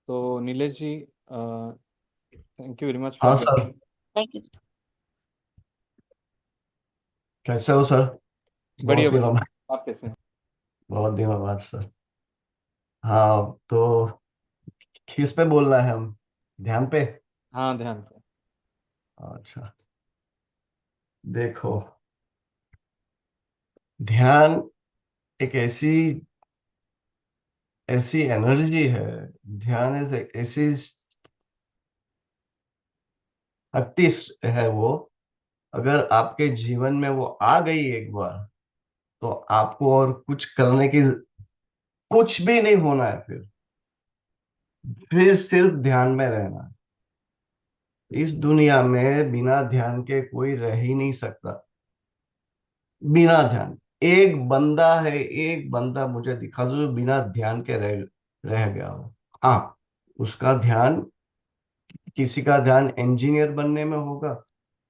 तो नीलेश जी, thank you very much हाँ for sir. Joining. Thank you. कैसे हो सर? बढ़िया बहुत दिनों बाद। बढ़िया, आप कैसे हैं? बहुत दिनों बाद सर। हाँ तो किस पे बोलना है हम? ध्यान पे? हाँ, ध्यान पे। अच्छा, देखो, ध्यान एक ऐसी ऐसी एनर्जी है। ध्यान एक ऐसी शक्ति है वो। अगर आपके जीवन में वो आ गई एक बार, तो आपको और कुछ करने की कुछ भी नहीं होना है। फिर सिर्फ ध्यान में रहना है। इस दुनिया में बिना ध्यान के कोई रह ही नहीं सकता। बिना ध्यान, एक बंदा मुझे दिखा दो जो बिना ध्यान के रह गया हो। हाँ, उसका ध्यान, किसी का ध्यान इंजीनियर बनने में होगा,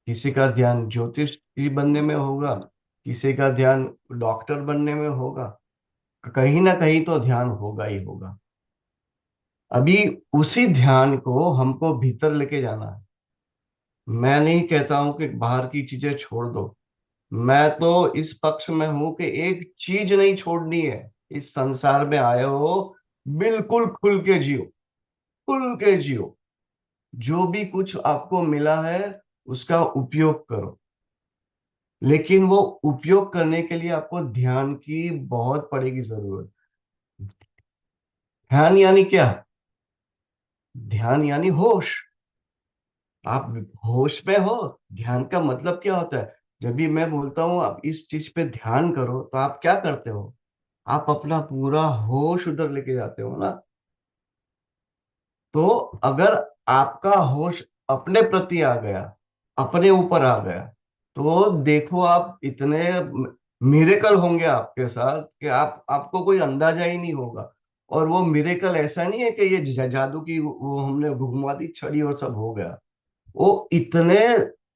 किसी का ध्यान ज्योतिषी बनने में होगा, किसी का ध्यान डॉक्टर बनने में होगा। कहीं ना कहीं तो ध्यान होगा ही होगा। अभी उसी ध्यान को हमको भीतर लेके जाना है। मैं नहीं कहता हूं कि बाहर की चीजें छोड़ दो। मैं तो इस पक्ष में हूं कि एक चीज नहीं छोड़नी है। इस संसार में आए हो, बिल्कुल खुल के जियो। खुल के जियो। जो भी कुछ आपको मिला है, उसका उपयोग करो। लेकिन वो उपयोग करने के लिए आपको ध्यान की बहुत पड़ेगी जरूरत। ध्यान यानी क्या? ध्यान यानी होश। आप होश में हो। ध्यान का मतलब क्या होता है? जब भी मैं बोलता हूं आप इस चीज पे ध्यान करो, तो आप क्या करते हो? आप अपना पूरा होश उधर लेके जाते हो ना। तो अगर आपका होश अपने प्रति आ गया, अपने ऊपर आ गया, तो देखो आप इतने मिरेकल होंगे आपके साथ कि आपको कोई अंदाजा ही नहीं होगा। और वो मिरेकल ऐसा नहीं है कि ये जादू की वो हमने घुमा दी छड़ी और सब हो गया। वो इतने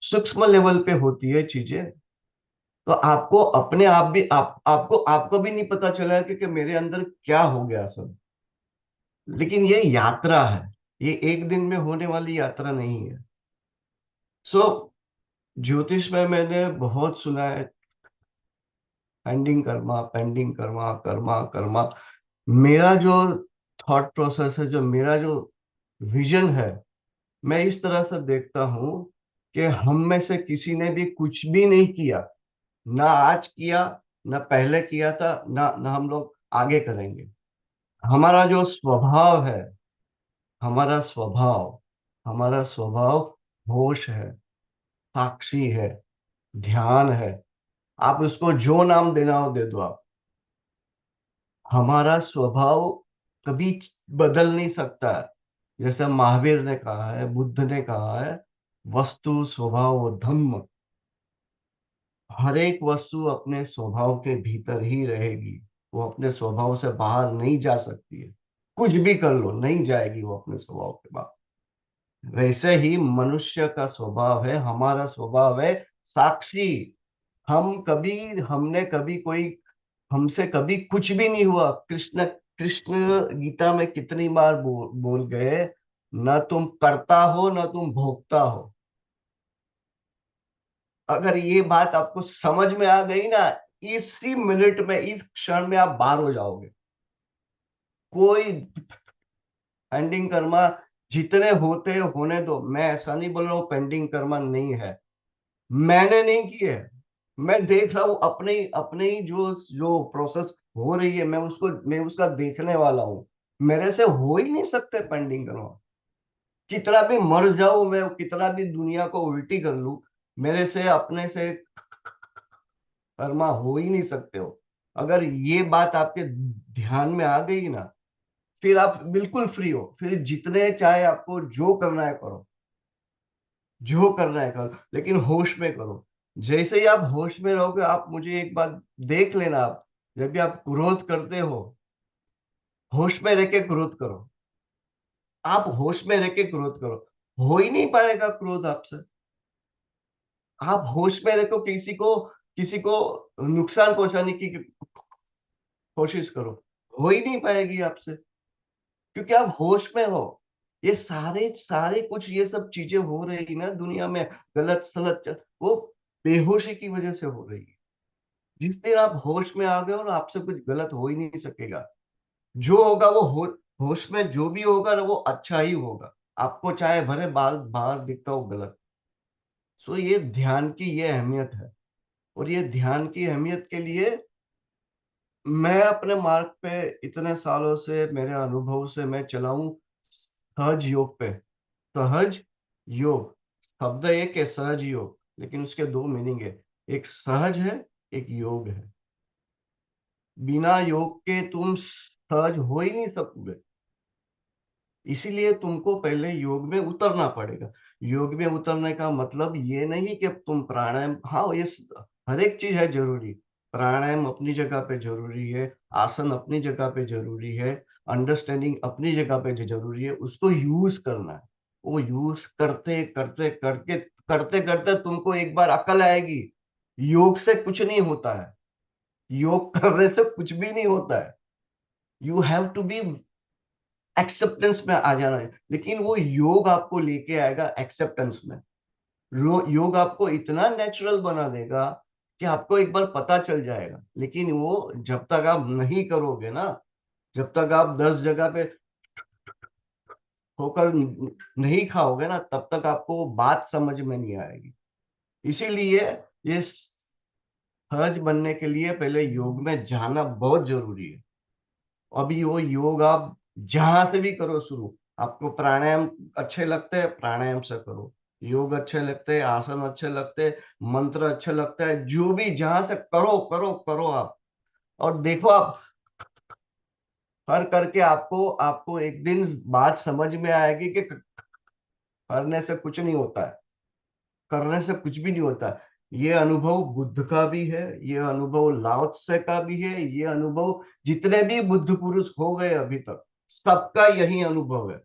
सूक्ष्म लेवल पे होती है चीजें। तो आपको अपने आप भी आपको आपको भी नहीं पता चला कि मेरे अंदर क्या हो गया सब। लेकिन ये यात्रा है। ये एक दिन में होने वाली यात्रा नहीं है। सो ज्योतिष में मैंने बहुत सुना है, पेंडिंग कर्मा, पेंडिंग कर्मा, कर्मा कर्मा। मेरा जो थॉट प्रोसेस है, जो मेरा जो विजन है, मैं इस तरह से देखता हूं कि हम में से किसी ने भी कुछ भी नहीं किया। ना आज किया, ना पहले किया था, ना हम लोग आगे करेंगे। हमारा जो स्वभाव है, हमारा स्वभाव हमारा स्वभाव होश है, साक्षी है, ध्यान है। आप उसको जो नाम देना हो दे दो आप। हमारा स्वभाव कभी बदल नहीं सकता है। जैसे महावीर ने कहा है, बुद्ध ने कहा है, वस्तु स्वभाव धम्म। हर एक वस्तु अपने स्वभाव के भीतर ही रहेगी। वो अपने स्वभाव से बाहर नहीं जा सकती है। कुछ भी कर लो, नहीं जाएगी वो अपने स्वभाव के बाहर। वैसे ही मनुष्य का स्वभाव है, हमारा स्वभाव है साक्षी। हम कभी हमने कभी कोई हमसे कभी कुछ भी नहीं हुआ। कृष्ण कृष्ण गीता में कितनी बार बोल गए, न तुम करता हो न तुम भोगता हो। अगर ये बात आपको समझ में आ गई ना, इसी मिनट में, इस क्षण में आप बाहर हो जाओगे। कोई पेंडिंग कर्मा जितने होते होने दो। मैं ऐसा नहीं बोल रहा हूँ पेंडिंग कर्मा नहीं है। मैंने नहीं किए। मैं देख रहा हूँ अपने अपने ही जो जो प्रोसेस हो रही है, मैं उसका देखने वाला हूँ। मेरे से हो ही नहीं सकते पेंडिंग कर्मा। कितना भी मर जाऊं मैं, कितना भी दुनिया को उल्टी कर लूं, मेरे से अपने से कर्मा हो ही नहीं सकते हो। अगर ये बात आपके ध्यान में आ गई ना, फिर आप बिल्कुल फ्री हो। फिर जितने चाहे आपको जो करना है करो। जो करना है करो, लेकिन होश में करो। जैसे ही आप होश में रहोगे, आप मुझे एक बात देख लेना, आप जब भी आप क्रोध करते हो, होश में रह के क्रोध करो। आप होश में रह के क्रोध करो। हो ही नहीं पाएगा क्रोध आपसे। आप होश में रखो, किसी को नुकसान पहुंचाने की कोशिश करो, हो ही नहीं पाएगी आपसे। क्योंकि आप होश में हो। ये सारे सारे कुछ ये सब चीजें हो रही ना दुनिया में, गलत सलत वो बेहोशी की वजह से हो रही है। जिस दिन आप होश में आ गए हो ना, आपसे कुछ गलत हो ही नहीं सकेगा। जो होगा वो होश में जो भी होगा ना वो अच्छा ही होगा, आपको चाहे भरे बाल बाहर दिखता हो गलत। सो ये ध्यान की ये अहमियत है। और ये ध्यान की अहमियत के लिए मैं अपने मार्ग पे इतने सालों से, मेरे अनुभव से मैं चला हूं सहज योग पे। सहज योग शब्द एक है, सहज योग, लेकिन उसके दो मीनिंग है। एक सहज है, एक योग है। बिना योग के तुम सहज हो ही नहीं सकोगे। इसीलिए तुमको पहले योग में उतरना पड़ेगा। योग में उतरने का मतलब ये नहीं कि तुम प्राणायाम, हाँ ये हर एक चीज है जरूरी। प्राणायाम अपनी जगह पे जरूरी है, आसन अपनी जगह पे जरूरी है, अंडरस्टैंडिंग अपनी जगह पे जो जरूरी है, उसको यूज करना है। वो यूज करते करते करके करते करते तुमको एक बार अकल आएगी। योग से कुछ नहीं होता है, योग करने से कुछ भी नहीं होता है। You have to be acceptance में आ जाना है। लेकिन वो योग आपको लेके आएगा एक्सेप्टेंस में। योग आपको इतना नेचुरल बना देगा कि आपको एक बार पता चल जाएगा। लेकिन वो जब तक आप नहीं करोगे ना, जब तक आप 10 जगह पे होकर नहीं खाओगे ना, तब तक आपको वो बात समझ में नहीं आएगी। इसीलिए ये सहज बनने के लिए पहले योग में जाना बहुत जरूरी है। अभी वो योग आप जहां से भी करो शुरू। आपको प्राणायाम अच्छे लगते हैं, प्राणायाम से करो। योग अच्छे लगते हैं, आसन अच्छे लगते हैं, मंत्र अच्छे लगता है, जो भी जहां से करो करो करो आप। और देखो आप हर करके आपको आपको एक दिन बात समझ में आएगी कि करने से कुछ नहीं होता है, करने से कुछ भी नहीं होता। ये अनुभव बुद्ध का भी है, ये अनुभव लाओ त्से का भी है, ये अनुभव जितने भी बुद्ध पुरुष हो गए अभी तक, सबका यही अनुभव है।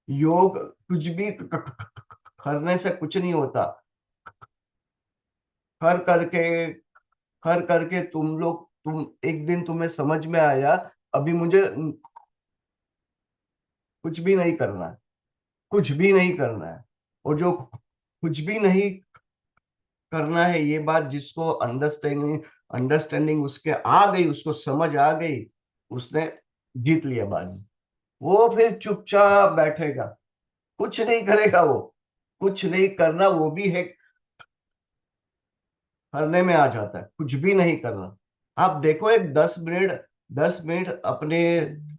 योग कुछ भी करने से कुछ नहीं होता। कर करके कर करके तुम एक दिन तुम्हें समझ में आया, अभी मुझे कुछ भी नहीं करना है, कुछ भी नहीं करना है। और जो कुछ भी नहीं करना है, ये बात जिसको अंडरस्टैंडिंग अंडरस्टैंडिंग उसके आ गई, उसको समझ आ गई, उसने जीत लिया बाजी। वो फिर चुपचाप बैठेगा, कुछ नहीं करेगा वो। कुछ नहीं करना वो भी है, करने में आ जाता है कुछ भी नहीं करना। आप देखो एक 10 मिनट, 10 मिनट अपने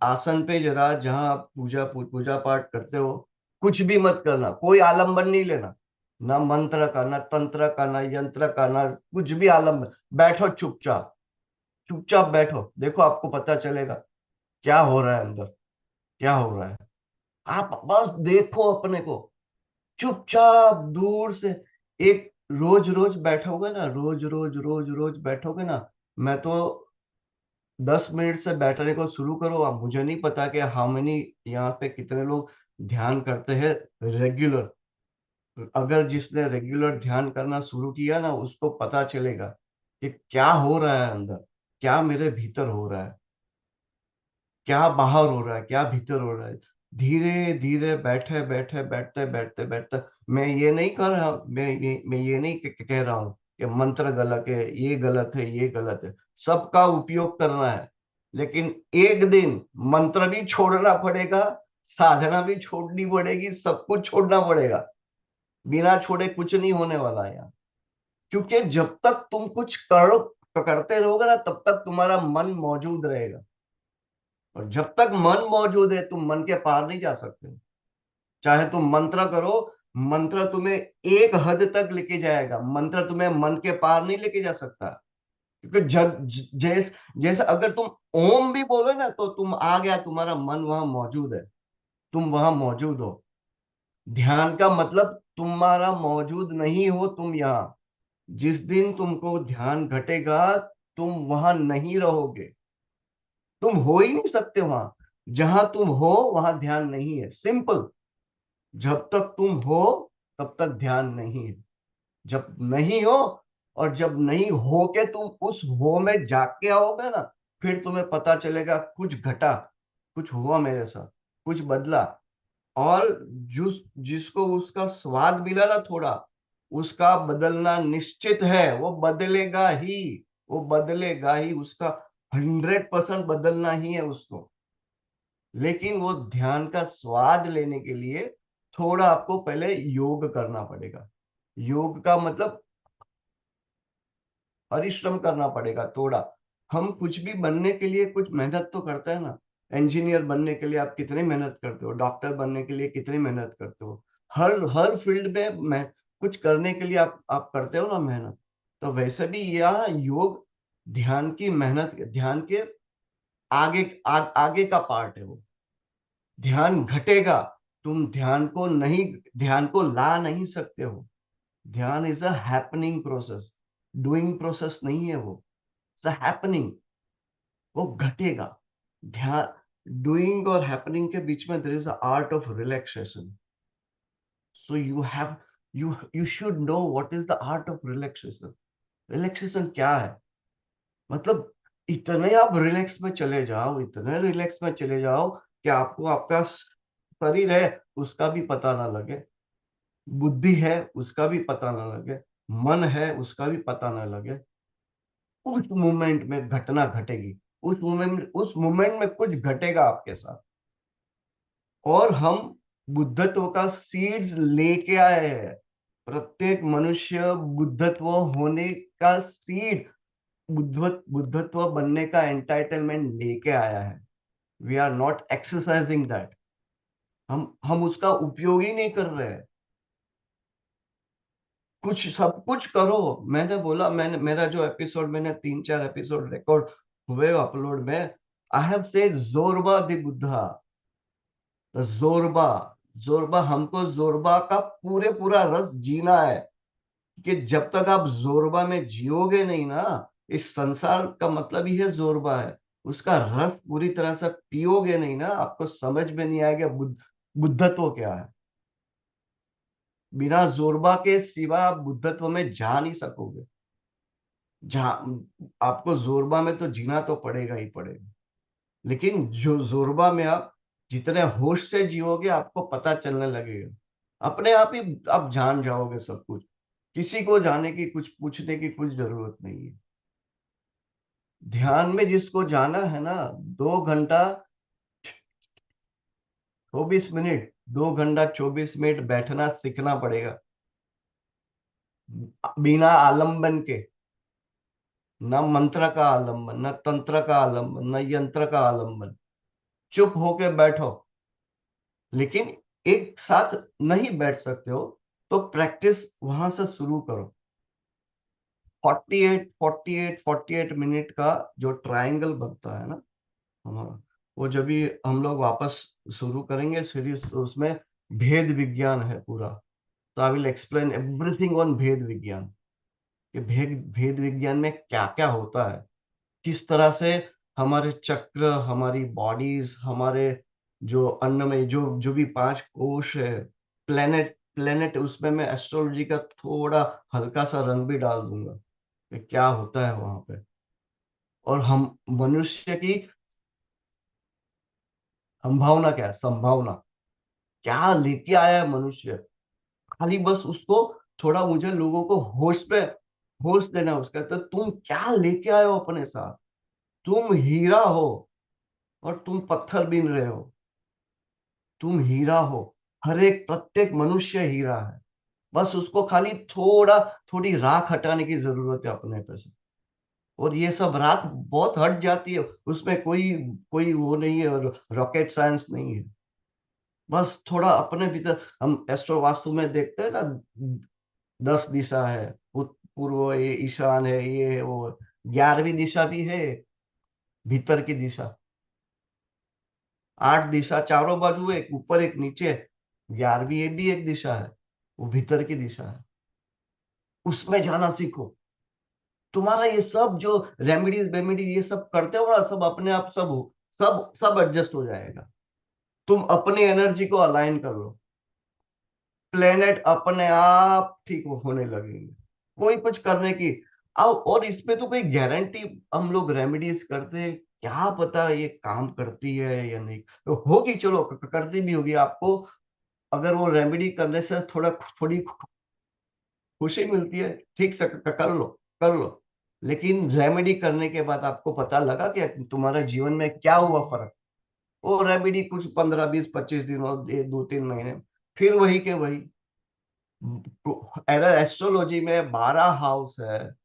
आसन पे जरा, जहां आप पूजा पाठ करते हो, कुछ भी मत करना, कोई आलंबन नहीं लेना। ना मंत्र का, ना तंत्र का, ना यंत्र का, ना कुछ भी आलंबन। बैठो चुपचाप, चुपचाप बैठो, देखो आपको पता चलेगा क्या हो रहा है अंदर, क्या हो रहा है। आप बस देखो अपने को, चुपचाप दूर से। एक रोज रोज बैठोगे ना, रोज रोज रोज रोज बैठोगे ना। मैं तो 10 मिनट से बैठने को शुरू करो, अब मुझे नहीं पता कि हाउ मेनी यहाँ पे कितने लोग ध्यान करते हैं रेगुलर। अगर जिसने रेगुलर ध्यान करना शुरू किया ना, उसको पता चलेगा कि क्या हो रहा है अंदर, क्या मेरे भीतर हो रहा है, क्या बाहर हो रहा है, क्या भीतर हो रहा है। धीरे धीरे बैठे बैठे बैठते बैठते बैठते, मैं ये नहीं कर रहा, मैं ये नहीं कह रहा हूँ कि मंत्र गलत है, ये गलत है, ये गलत है। सबका उपयोग करना है। लेकिन एक दिन मंत्र भी छोड़ना पड़ेगा, साधना भी छोड़नी पड़ेगी, सब कुछ छोड़ना पड़ेगा। बिना छोड़े कुछ नहीं होने वाला है यहाँ। क्योंकि जब तक तुम कुछ करो करते रहोगे ना, तब तक तुम्हारा मन मौजूद रहेगा। और जब तक मन मौजूद है, तुम मन के पार नहीं जा सकते। चाहे तुम मंत्र करो, मंत्र तुम्हें एक हद तक लेके जाएगा, मंत्र तुम्हें मन के पार नहीं लेके जा सकता। क्योंकि जैसे अगर तुम ओम भी बोलो ना, तो तुम आ गया, तुम्हारा मन वहां मौजूद है, तुम वहां मौजूद हो। ध्यान का मतलब तुम्हारा मौजूद नहीं हो तुम यहाँ। जिस दिन तुमको ध्यान घटेगा, तुम वहां नहीं रहोगे, तुम हो ही नहीं सकते वहां। जहां तुम हो वहां ध्यान नहीं है, सिंपल। जब तक तुम हो तब तक ध्यान नहीं है। जब नहीं हो, और जब नहीं हो के तुम उस हो में जाग के आओगे ना, फिर तुम्हें पता चलेगा कुछ घटा, कुछ हुआ मेरे साथ, कुछ बदला, और जिसको उसका स्वाद मिला ना थोड़ा, उसका बदलना निश्चित है, वो बदलेगा ही, वो बदलेगा ही, उसका 100% बदलना ही है उसको। लेकिन वो ध्यान का स्वाद लेने के लिए थोड़ा आपको पहले योग करना पड़ेगा। योग का मतलब परिश्रम करना पड़ेगा थोड़ा। हम कुछ भी बनने के लिए कुछ मेहनत तो करते हैं ना। इंजीनियर बनने के लिए आप कितनी मेहनत करते हो, डॉक्टर बनने के लिए कितनी मेहनत करते हो, हर हर फील्ड में मैं कुछ करने के लिए आप करते हो ना मेहनत। तो वैसे भी यह योग ध्यान की मेहनत, ध्यान के आगे का पार्ट है वो। ध्यान घटेगा, तुम ध्यान को ला नहीं सकते हो। ध्यान is a happening process, doing process नहीं है वो, इट्स अ हैपनिंग। वो घटेगा। ध्यान, डूइंग और हैपनिंग के बीच में there is a art of relaxation. So you should know what is the art of relaxation. Relaxation क्या है? मतलब इतने आप रिलैक्स में चले जाओ, इतने रिलैक्स में चले जाओ कि आपको आपका शरीर है उसका भी पता ना लगे, बुद्धि है उसका भी पता ना लगे, मन है उसका भी पता ना लगे। उस मोमेंट में घटना घटेगी, उस मोमेंट में कुछ घटेगा आपके साथ। और हम बुद्धत्व का सीड्स लेके आए हैं। प्रत्येक मनुष्य बुद्धत्व होने का सीड, बुद्धत्व बनने का एंटाइटलमेंट लेके आया है। We are not exercising that. हम उसका उपयोग ही नहीं कर रहे हैं। कुछ सब कुछ करो। मैंने बोला, मैंने मेरा जो एपिसोड, मैंने 3-4 एपिसोड रिकॉर्ड हुए अपलोड में, I have said Zorba the Buddha. Zorba, Zorba, हमको जोरबा का पूरे पूरा रस जीना है। कि जब तक आप जोरबा में जियोगे नहीं ना, इस संसार का मतलब ही है जोरबा है, उसका रस पूरी तरह से पियोगे नहीं ना, आपको समझ में नहीं आएगा बुद्धत्व क्या है। बिना जोरबा के सिवा आप बुद्धत्व में जा नहीं सकोगे। जहाँ आपको जोरबा में तो जीना तो पड़ेगा ही पड़ेगा। लेकिन जो जोरबा में आप जितने होश से जियोगे, आपको पता चलने लगेगा, अपने आप ही आप जान जाओगे सब कुछ। किसी को जाने की, कुछ पूछने की कुछ जरूरत नहीं है। ध्यान में जिसको जाना है ना, 2 घंटा 24 मिनट, 2 घंटा 24 मिनट बैठना सीखना पड़ेगा, बिना आलंबन के। न मंत्र का आलंबन, न तंत्र का आलंबन, न यंत्र का आलंबन। चुप होके बैठो। लेकिन एक साथ नहीं बैठ सकते हो तो प्रैक्टिस वहां से शुरू करो। 48 का जो ट्रायंगल बनता है ना हमारा, वो जब भी हम लोग वापस शुरू करेंगे सीरीज, उसमें भेद विज्ञान है पूरा। तो I will explain everything on भेद विज्ञान, कि भेद भेद विज्ञान में क्या क्या होता है, किस तरह से हमारे चक्र, हमारी बॉडीज, हमारे जो अन्न में जो जो भी 5 कोश है, प्लेनेट प्लेनेट, उसमें मैं एस्ट्रोलॉजी का थोड़ा हल्का सा रंग भी डाल दूंगा कि क्या होता है वहां पे। और हम मनुष्य की संभावना क्या है, संभावना क्या लेके आया है मनुष्य। खाली बस उसको थोड़ा, मुझे लोगों को होश देना है उसका। तो तुम क्या लेके आए हो अपने साथ? तुम हीरा हो और तुम पत्थर बीन रहे हो। तुम हीरा हो, हर एक प्रत्येक मनुष्य हीरा है। बस उसको खाली थोड़ी राख हटाने की जरूरत है अपने पे से। और ये सब राख बहुत हट जाती है, उसमें कोई कोई वो नहीं है, और रॉकेट साइंस नहीं है। बस थोड़ा अपने भीतर, हम एस्ट्रो वास्तु में देखते हैं ना, 10 दिशा है, पूर्व, ये ईशान है, ये है वो। 11वीं दिशा भी है, भीतर की दिशा। 8 दिशा चारों बाजू, एक ऊपर एक नीचे। 11वीं ये भी एक दिशा है, वो भीतर की दिशा है। उसमें जाना सीखो। तुम्हारा ये सब जो रेमेडीज वेमेडीज ये सब करते हो ना, सब अपने आप, सब हो, सब एडजस्ट हो जाएगा। तुम अपनी एनर्जी को अलाइन कर लो, प्लेनेट अपने आप ठीक होने लगेंगे। कोई कुछ करने की, और इसमें तो कोई गारंटी हम लोग रेमेडीज करते हैं क्या पता ये काम करती है या नहीं, तो होगी, चलो करती भी होगी आपको। अगर वो रेमेडी करने से थोड़ी खुशी मिलती है, ठीक से कर लो, कर लो। लेकिन रेमेडी करने के बाद आपको पता लगा कि तुम्हारे जीवन में क्या हुआ फर्क, वो रेमेडी कुछ 15 20 25 दिन और 2 3 महीने, फिर वही के वही। एस्ट्रोलॉजी में 12 हाउस है,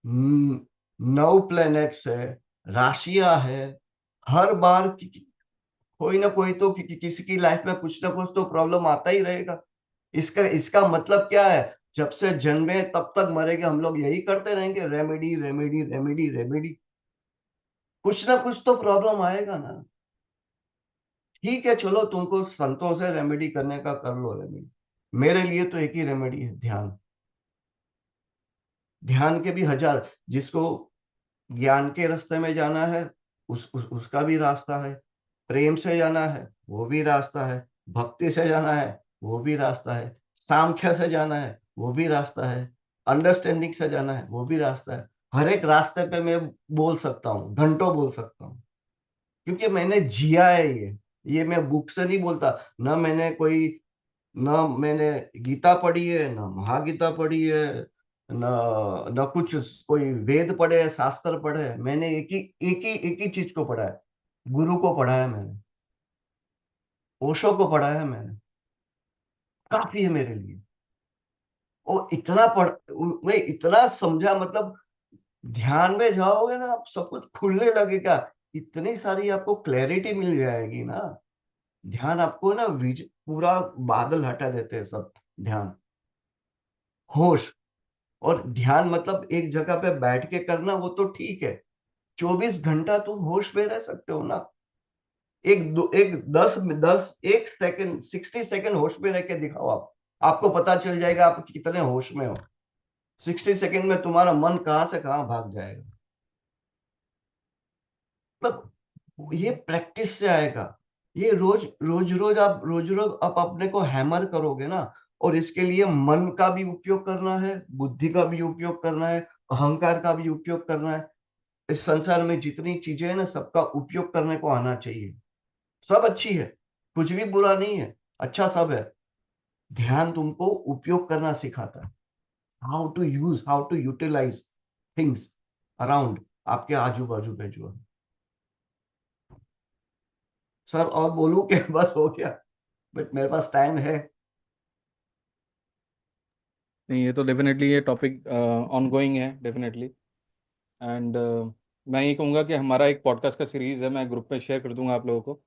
9 प्लैनेट्स है, राशियां है। हर बार कोई ना कोई तो किसी की लाइफ में कुछ ना कुछ तो प्रॉब्लम आता ही रहेगा। इसका इसका मतलब क्या है? जब से जन्मे तब तक मरेंगे, हम लोग यही करते रहेंगे, रेमेडी रेमेडी रेमेडी रेमेडी। कुछ ना कुछ तो प्रॉब्लम आएगा ना। ठीक है, चलो तुमको संतोष है रेमेडी करने का, कर लो रेमेडी। मेरे लिए तो एक ही रेमेडी है, ध्यान। ध्यान के भी हजार, जिसको ज्ञान के रास्ते में जाना है, उसका भी रास्ता है। प्रेम से जाना है, वो भी रास्ता है। भक्ति से जाना है, वो भी रास्ता है। सांख्य से जाना है, वो भी रास्ता है। अंडरस्टैंडिंग से जाना है, वो भी रास्ता है। हर एक रास्ते पे मैं बोल सकता हूँ, घंटों बोल सकता हूँ, क्योंकि मैंने जिया है ये मैं बुक से नहीं बोलता। ना मैंने कोई, ना मैंने गीता पढ़ी है, ना महागीता पढ़ी है, ना ना कुछ कोई वेद पढ़े है, शास्त्र पढ़े है। मैंने एक ही चीज को पढ़ा है, गुरु को पढ़ा है मैंने, ओशो को पढ़ा है मैंने। काफी है मेरे लिए। और इतना पढ़, मैं इतना समझा, मतलब ध्यान में जाओगे ना, आप सब कुछ खुलने लगेगा। इतनी सारी आपको क्लैरिटी मिल जाएगी ना। ध्यान आपको ना पूरा बादल हटा देते हैं सब। ध्यान, होश। और ध्यान मतलब एक जगह पे बैठ के करना, वो तो ठीक है। 24 घंटा तुम होश में रह सकते हो ना। एक दो एक दस दस 1 सेकंड, 60 सेकंड होश में रह के दिखाओ आप। आपको पता चल जाएगा आप कितने होश में हो। 60 सेकंड में तुम्हारा मन कहाँ से कहाँ भाग जाएगा। मतलब ये प्रैक्टिस से आएगा। ये रोज रोज आप अपने को हैमर करोगे ना। और इसके लिए मन का भी उपयोग करना है, बुद्धि का भी उपयोग करना है, अहंकार का भी उपयोग करना है। इस संसार में जितनी चीजें हैं ना, सबका उपयोग करने को आना चाहिए। सब अच्छी है, कुछ भी बुरा नहीं है, अच्छा सब है। ध्यान तुमको उपयोग करना सिखाता है। How to utilize things around, आपके आजू बाजू पे जो है। सर और बोलूं कि बस हो गया? बट मेरे पास टाइम है। नहीं, ये तो डेफिनेटली ये टॉपिक ऑन गोइंग है डेफिनेटली। एंड मैं ये कहूँगा कि हमारा एक पॉडकास्ट का सीरीज़ है, मैं ग्रुप में शेयर कर दूंगा आप लोगों को।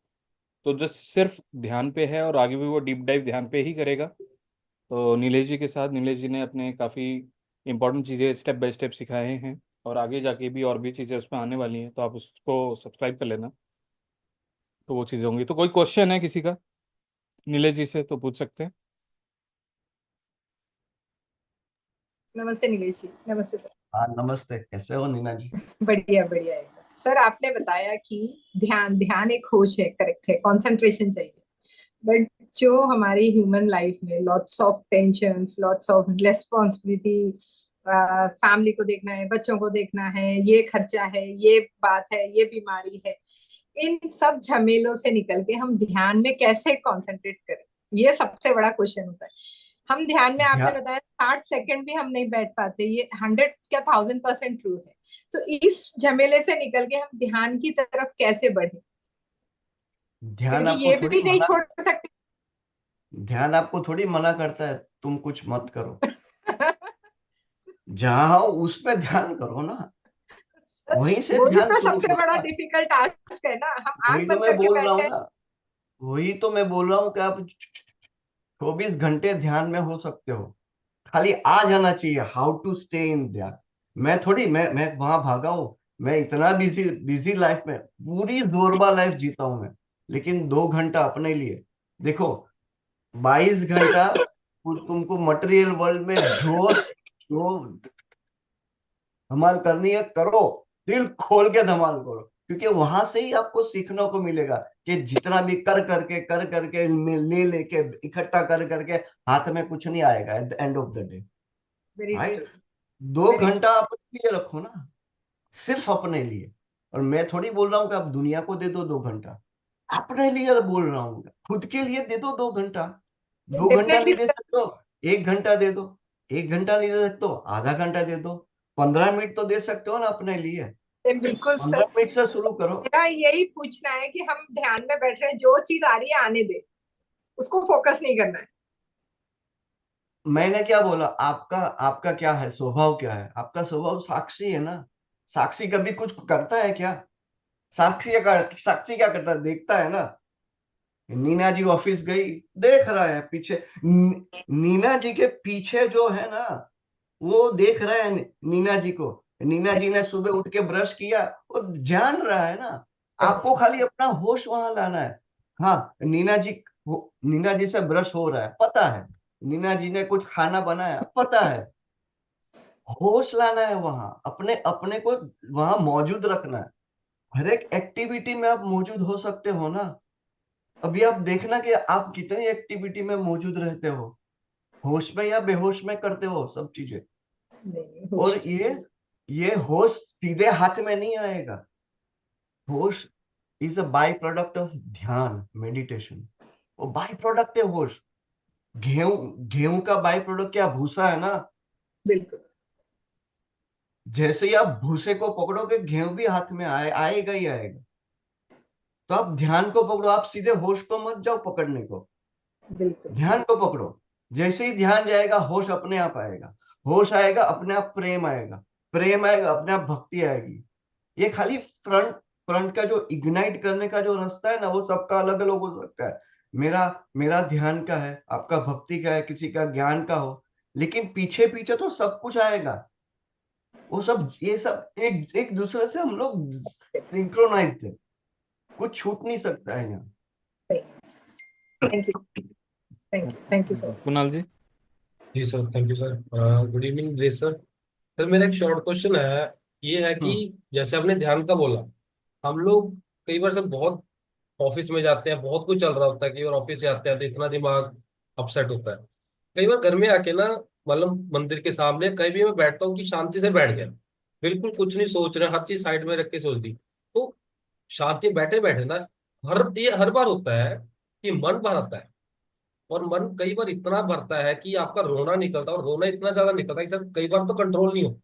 तो जस्ट सिर्फ ध्यान पे है, और आगे भी वो डीप डाइव ध्यान पे ही करेगा। तो नीलेश जी के साथ, नीलेश जी ने अपने काफ़ी इंपॉर्टेंट चीज़ें स्टेप बाय स्टेप सिखाए हैं, और आगे जाके भी और भी चीज़ें उसमें आने वाली हैं, तो आप उसको सब्सक्राइब कर लेना। तो वो चीज़ें होंगी। तो कोई क्वेश्चन है किसी का नीलेश जी से तो पूछ सकते हैं। नमस्ते नीलेश जी। नमस्ते सर। हाँ नमस्ते, कैसे हो नीना जी? बढ़िया बढ़िया एकदम। सर आपने बताया कि ध्यान ध्यान एक खोज है, करेक्ट है, कंसंट्रेशन चाहिए। बट जो हमारी ह्यूमन लाइफ में lots of tensions, lots of responsibility, family को देखना है, बच्चों को देखना है, ये खर्चा है, ये बात है, ये बीमारी है, इन सब झमेलों से निकल के हम ध्यान में कैसे कंसंट्रेट करें, ये सबसे बड़ा क्वेश्चन होता है। हम ध्यान में, आपने ध्यान बताया 60 सेकंड भी हम नहीं बैठ पाते, ये 100 क्या 1000% ट्रू है। तो इस झमेले से निकल के हम ध्यान की तरफ कैसे बढ़े, ध्यान क्योंकि आपको ये थोड़ी भी नहीं मना छोड़ सकते। ध्यान आपको थोड़ी मना करता है तुम कुछ मत करो। जहां हो उसमें ध्यान करो ना। वहीं से वही ध्यान तो शुरू सबसे करो बड़ा ना। डिफिकल्ट टास्क है ना, हम आंख वही तो बंद मैं करके बोल रहा बैठे हूँ हैं। ना। वही तो मैं बोल रहा हूँ कि आप 24 घंटे ध्यान में हो सकते हो। खाली आ जाना चाहिए, हाउ टू स्टे इन ध्यान। मैं वहां भागा हूँ। मैं इतना बिजी बिजी लाइफ में, पूरी जोरबा लाइफ जीता हूं मैं। लेकिन 2 घंटा अपने लिए। देखो, 22 घंटा तुमको मटेरियल वर्ल्ड में जो जो धमाल करनी है करो। दिल खोल के धमाल करो, क्योंकि वहां से ही आपको सीखने को मिलेगा कि जितना भी कर करके ले लेके इकट्ठा कर करके हाथ में कुछ नहीं आएगा at the end of the day. Very true. Right. दो वेरी ट्रू। घंटा अपने लिए रखो ना, सिर्फ अपने लिए। और मैं थोड़ी बोल रहा हूँ कि आप दुनिया को दे दो 2 घंटा, अपने लिए बोल रहा हूँ, खुद के लिए दे दो 2 घंटा। 2 घंटा नहीं डेफिनेटली दे सर। सकते हो, 1 घंटा दे दो। 1 घंटा नहीं दे सकते हो, आधा घंटा दे दो। 15 मिनट तो दे सकते हो ना अपने लिए। बिल्कुल सर। 15 मिनट से शुरू करो। मेरा यही पूछना है कि हम ध्यान में बैठ रहे हैं, जो चीज आ रही है आने दे, उसको फोकस नहीं करना है। मैंने क्या बोला? आपका आपका क्या है स्वभाव, क्या है आपका स्वभाव? साक्षी है ना। साक्षी कभी कुछ करता है क्या? साक्षी क्या करता है? देखता है ना। नीना जी ऑफिस गई, देख रहा है पीछे। नीना जी के पीछे जो है ना, वो देख रहा है नीना जी को। नीना जी ने सुबह उठ के ब्रश किया, वो जान रहा है ना। आपको खाली अपना होश वहां लाना है। हाँ, नीना जी से ब्रश हो रहा है, पता है। नीना जी ने कुछ खाना बनाया, पता है। होश लाना है वहां, अपने अपने को वहां मौजूद रखना है। हर एक एक्टिविटी में आप मौजूद हो सकते हो ना। अभी आप देखना कि आप कितनी एक्टिविटी में मौजूद रहते हो, होश में या बेहोश में करते हो सब चीजें। नहीं और होश। ये होश सीधे हाथ में नहीं आएगा। होश is a by product of ध्यान, मेडिटेशन। वो बाय प्रोडक्ट है होश। गेहूं गेहूं का बाय प्रोडक्ट क्या? भूसा है ना। बिल्कुल। जैसे ही आप भूसे को पकड़ोगे, गेहूं भी हाथ में आएगा ही आएगा। तो आप ध्यान को पकड़ो, आप सीधे होश को मत जाओ पकड़ने को। बिल्कुल। ध्यान को पकड़ो। जैसे ही ध्यान जाएगा, होश अपने आप आएगा। होश आएगा, अपने आप प्रेम आएगा। प्रेम आएगा, अपने आप भक्ति आएगी। ये खाली फ्रंट फ्रंट का जो इग्नाइट करने का जो रास्ता है ना, वो सबका अलग अलग हो सकता है। मेरा मेरा ध्यान का है, आपका भक्ति का है, किसी का ज्ञान का हो। लेकिन पीछे पीछे तो सब कुछ आएगा। वो सब, ये सब एक एक दूसरे से हम लोग सिंक्रोनाइज है। कुछ छूट नहीं सकता है यहाँ। Thank you. Thank you. Thank you so much. Kunal ji. जी sir, thank you sir. Good evening जी सर। सर मेरा एक शॉर्ट क्वेश्चन है। ये है कि हम्म। जैसे आपने ध्यान का बोला, हम लोग कई बार सर बहुत ऑफिस में जाते हैं, बहुत कुछ चल रहा होता है, कई बार ऑफिस से आते हैं तो इतना दिमाग अपसेट होता है। कई बार घर में आके ना, मतलब मंदिर के सामने कहीं भी मैं बैठता हूँ कि शांति से बैठ गया, बिल्कुल कुछ नहीं सोच रहे, हर चीज साइड में रख के सोच दी, तो शांति बैठे बैठे ना, ये हर बार होता है कि मन भर आता है। और मन कई बार इतना भरता है कि आपका रोना निकलता है, और रोना इतना ज्यादा निकलता है कि सर कई बार तो कंट्रोल नहीं हो।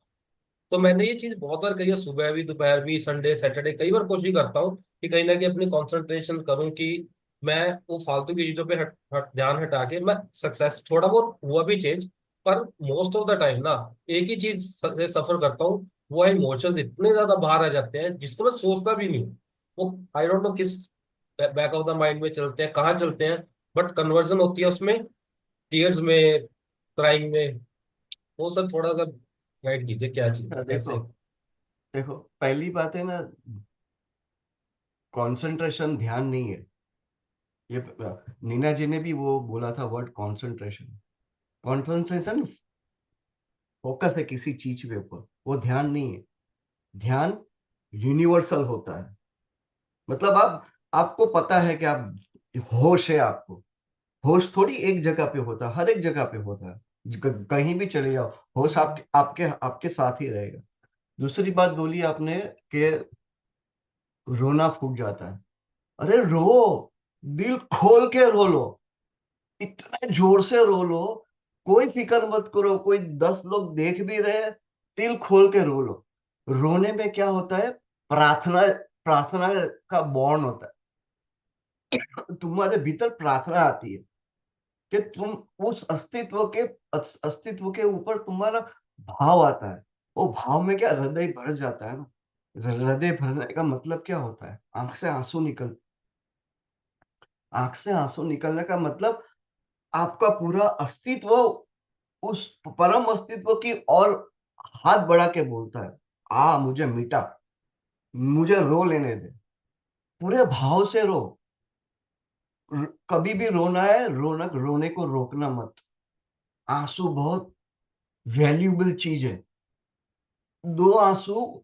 तो मैंने ये चीज बहुत बार करी है, सुबह भी, दोपहर भी, संडे सैटरडे, कई बार कोशिश करता हूँ कि कहीं ना कहीं अपनी कंसंट्रेशन करूँ कि मैं वो फालतू की चीजों पे ध्यान हटा के मैं सक्सेस, थोड़ा बहुत हुआ भी चेंज। पर मोस्ट ऑफ द टाइम ना एक ही चीज से सफर करता हूँ, वो है इमोशंस इतने ज्यादा बाहर आ जाते हैं जिसको मैं सोचता भी नहीं हूँ। वो आई डोंट नो किस बैक ऑफ द माइंड में चलते हैं, कहाँ चलते हैं, बट कन्वर्जन होती है उसमें, टीयर्स में, क्राइम में। वो सब थोड़ा सा गाइड कीजिए, क्या चीज अच्छा, देखो कैसे। देखो, पहली बात है ना, कंसंट्रेशन ध्यान नहीं है। ये नीना जी ने भी वो बोला था वर्ड कंसंट्रेशन। कंसंट्रेशन फोकस है किसी चीज के ऊपर, वो ध्यान नहीं है। ध्यान यूनिवर्सल होता है। मतलब आपको पता है कि आप होश है आपको। होश थोड़ी एक जगह पे होता है, हर एक जगह पे होता है। कहीं भी चले जाओ, होश आपके आपके आपके साथ ही रहेगा। दूसरी बात बोली आपने कि रोना फूट जाता है। अरे रो, दिल खोल के रो लो, इतने जोर से रो लो। कोई फिक्र मत करो, कोई 10 लोग देख भी रहे, दिल खोल के रो लो। रोने में क्या होता है? प्रार्थना प्रार्थना का बॉन्ड होता है। तुम्हारे भीतर प्रार्थना आती है कि तुम उस अस्तित्व के ऊपर तुम्हारा भाव आता है। वो भाव में क्या हृदय भर जाता है ना। हृदय भरने का मतलब क्या होता है? आंख से आंसू निकलने का मतलब आपका पूरा अस्तित्व उस परम अस्तित्व की और हाथ बढ़ा के बोलता है, आ मुझे मिटा, मुझे रो लेने दे। पूरे भाव से रो। कभी भी रोना है, रोने को रोकना मत। आंसू बहुत वैल्यूबल चीज है। 2 आंसू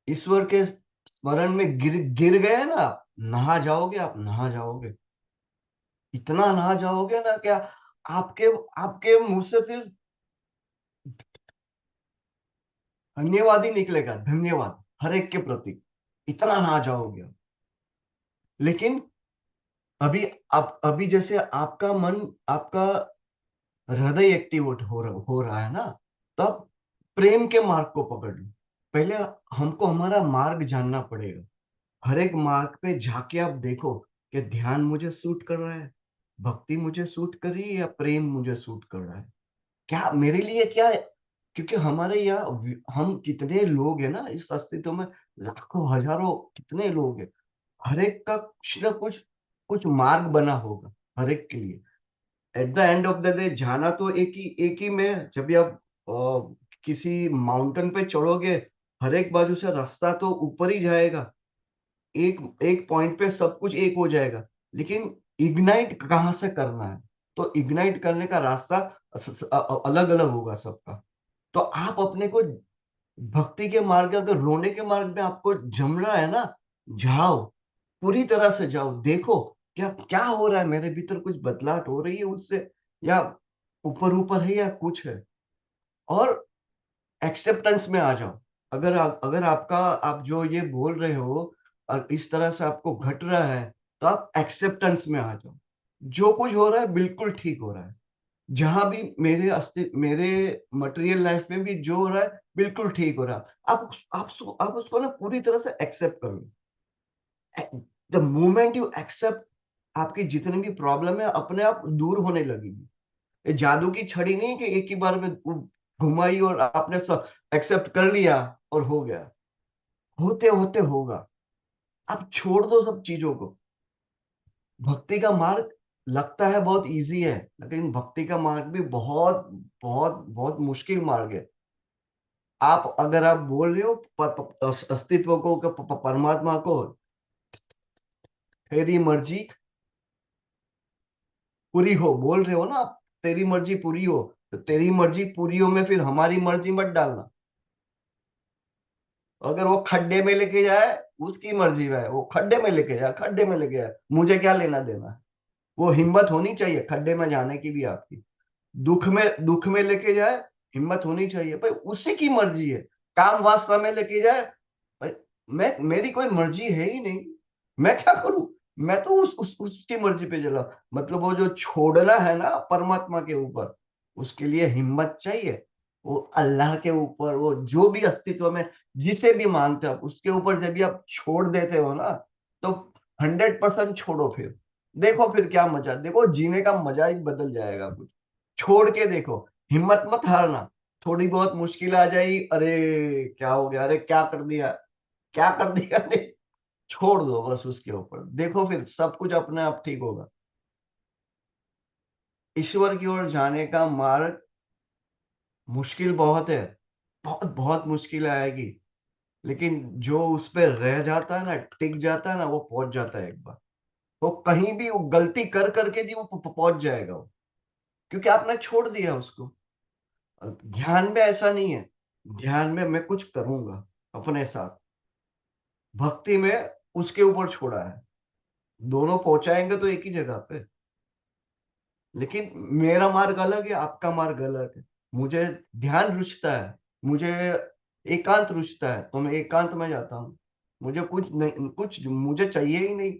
ईश्वर के स्मरण में गिर गिर गए ना, नहा जाओगे, आप नहा जाओगे। इतना नहा जाओगे ना क्या, आपके आपके मुंह से फिर धन्यवाद ही निकलेगा। धन्यवाद हर एक के प्रति। इतना ना जाओगे। लेकिन अभी आप अभी जैसे आपका मन, आपका हृदय एक्टिव हो रहा है ना, तब प्रेम के मार्ग को पकड़ लो। पहले हमको हमारा मार्ग जानना पड़ेगा। हर एक मार्ग पे जाके आप देखो कि ध्यान मुझे सूट कर रहा है, भक्ति मुझे सूट कर रही है, या प्रेम मुझे सूट कर रहा है, क्या मेरे लिए क्या है। क्योंकि हमारे यहाँ हम कितने लोग हैं ना इस अस्तित्व में, लाखों हजारों कितने लोग हैं। हर एक का कुछ ना कुछ कुछ मार्ग बना होगा हर एक के लिए। At the end of the day जाना तो एक ही में है। जब भी आप किसी माउंटेन पे चढ़ोगे, हर एक बाजू से रास्ता तो ऊपर ही जाएगा, एक एक पॉइंट पे सब कुछ एक हो जाएगा। लेकिन इग्नाइट कहाँ से करना है, तो इग्नाइट करने का रास्ता अलग अलग होगा सबका। तो आप अपने को भक्ति के मार्ग, अगर रोने के मार्ग में आपको जम रहा है ना, जाओ, पूरी तरह से जाओ, देखो क्या क्या हो रहा है मेरे भीतर, कुछ बदलाव हो रही है उससे, या ऊपर ऊपर है या कुछ है। और एक्सेप्टेंस में आ जाओ। अगर आपका, आप जो ये बोल रहे हो और इस तरह से आपको घट रहा है, तो आप एक्सेप्टेंस में आ जाओ। जो कुछ हो रहा है बिल्कुल ठीक हो रहा है। जहां भी मेरे मटेरियल लाइफ में भी जो हो रहा है बिल्कुल ठीक हो रहा है। आप उसको ना पूरी तरह से एक्सेप्ट करो। द मोमेंट यू एक्सेप्ट, आपकी जितनी भी प्रॉब्लम है अपने आप दूर होने लगेगी। ये जादू की छड़ी नहीं कि एक ही बार में वो घुमाई और आपने सब एक्सेप्ट कर लिया और हो गया। होते होते होगा। आप छोड़ दो सब चीजों को। भक्ति का मार्ग लगता है बहुत इजी है, लेकिन भक्ति का मार्ग भी बहुत बहुत बहुत मुश्किल मार्ग है। आप अगर आप बोल रहे हो अस्तित्व को, परमात्मा को, तेरी मर्जी पूरी हो, बोल रहे हो ना आप, तेरी मर्जी पूरी हो, तो तेरी मर्जी पूरी हो में फिर हमारी मर्जी मत डालना। अगर वो खड्डे में लेके जाए, उसकी मर्जी है, वो खड्डे में लेके जाए, खड्डे में लेके जाए, मुझे क्या लेना देना है। वो हिम्मत होनी चाहिए खड्डे में जाने की भी आपकी। दुख में लेके जाए, हिम्मत होनी चाहिए भाई, उसी की मर्जी है। काम वासना में लेके जाए भाई, मेरी कोई मर्जी है ही नहीं, मैं क्या करूं। मैं तो उसकी मर्जी पे चला। मतलब वो जो छोड़ना है ना परमात्मा के ऊपर, उसके लिए हिम्मत चाहिए। वो अल्लाह के ऊपर, वो जो भी अस्तित्व में जिसे भी मानते हो आप, उसके ऊपर जब भी आप छोड़ देते हो ना, तो 100% छोड़ो। फिर देखो फिर क्या मजा, देखो जीने का मजा ही बदल जाएगा कुछ। छोड़ के देखो, हिम्मत मत हारना। थोड़ी बहुत मुश्किल आ जाएगी, अरे क्या हो गया, अरे क्या कर दिया, क्या कर दिया, नहीं, छोड़ दो बस उसके ऊपर, देखो फिर सब कुछ अपने आप ठीक होगा। ईश्वर की ओर जाने का मार्ग मुश्किल बहुत है, बहुत बहुत मुश्किल आएगी। लेकिन जो उस पर रह जाता है ना, टिक जाता है ना, वो पहुंच जाता है एक बार। वो कहीं भी वो गलती कर करके भी वो पहुंच जाएगा वो, क्योंकि आपने छोड़ दिया उसको। ध्यान में ऐसा नहीं है। ध्यान में मैं कुछ करूंगा अपने साथ, भक्ति में उसके ऊपर छोड़ा है। दोनों पहुंचाएंगे तो एक ही जगह पे। लेकिन मेरा मार्ग अलग है, आपका मार्ग अलग है। मुझे ध्यान रुचता है, मुझे एकांत रुचता है, तो मैं एकांत में जाता हूँ। मुझे कुछ नहीं, कुछ मुझे चाहिए ही नहीं।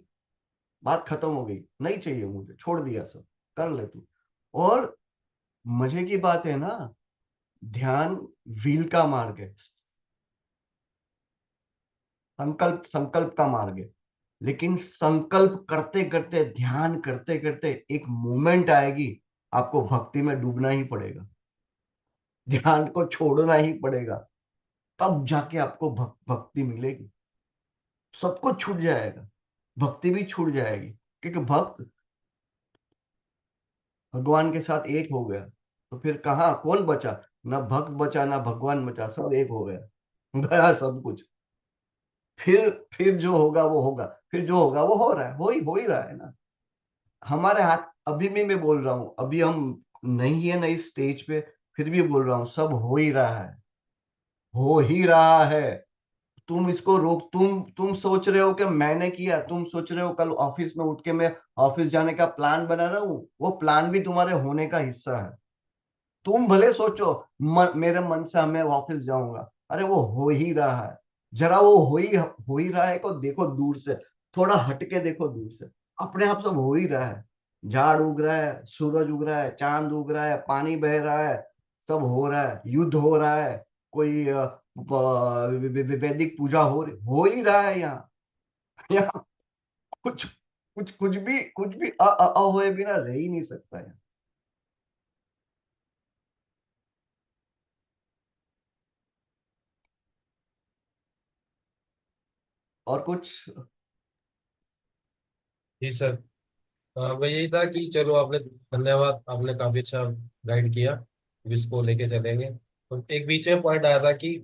बात खत्म हो गई, नहीं चाहिए मुझे, छोड़ दिया सब, कर ले तू। और मजे की बात है ना, ध्यान व्हील का मार्ग है, संकल्प संकल्प का मार्ग है। लेकिन संकल्प करते करते, ध्यान करते करते एक मोमेंट आएगी, आपको भक्ति में डूबना ही पड़ेगा, ध्यान को छोड़ना ही पड़ेगा। तब जाके आपको भक्ति मिलेगी। सब कुछ छूट जाएगा, भक्ति भी छूट जाएगी। क्योंकि भक्त भगवान के साथ एक हो गया, तो फिर कहाँ कौन बचा, ना भक्त बचा ना भगवान बचा, सब एक हो गया, गया सब कुछ। फिर जो होगा वो होगा, फिर जो होगा वो हो रहा है, हो ही रहा है ना हमारे हाथ। अभी भी मैं बोल रहा हूँ, अभी हम नहीं है ना इस स्टेज पे, फिर भी बोल रहा हूँ, सब हो ही रहा है, हो ही रहा है। तुम इसको रोक, तुम सोच रहे हो कि मैंने किया, तुम सोच रहे हो कल ऑफिस में उठ के मैं ऑफिस जाने का प्लान बना रहा हूँ, वो प्लान भी तुम्हारे होने का हिस्सा है। तुम भले सोचो मेरे मन से मैं ऑफिस जाऊंगा, अरे वो हो ही रहा है। जरा वो हो ही रहा है को देखो दूर से, थोड़ा हटके देखो दूर से, अपने आप सब हो ही रहा है। झाड़ उग रहा है, सूरज उग रहा है, चांद उग रहा है, पानी बह रहा है, सब हो रहा है, युद्ध हो रहा है, कोई वैदिक पूजा हो ही रहा है यहाँ। यहाँ कुछ भी अ होए बिना रह ही नहीं सकता है। और कुछ? जी सर। वही यही था कि चलो आपने, धन्यवाद, आपने काफी अच्छा गाइड किया, अब इसको लेके चलेंगे। तो एक बीच में पॉइंट आया था कि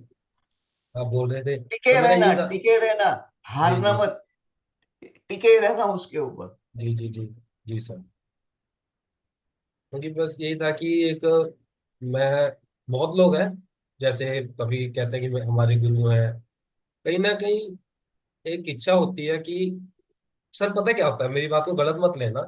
आप बोल रहे थे, तो मेरा यही था। टिके रहना, जी हारना जी मत, टिके रहना उसके ऊपर। जी जी जी जी सर। क्योंकि बस यही था कि एक, मैं, बहुत लोग हैं जैसे कभी कहते हैं कि हमारे गुरु हैं, कहीं ना कहीं एक इच्छा होती है कि, सर पता है क्या होता है, मेरी बात को गलत मत लेना,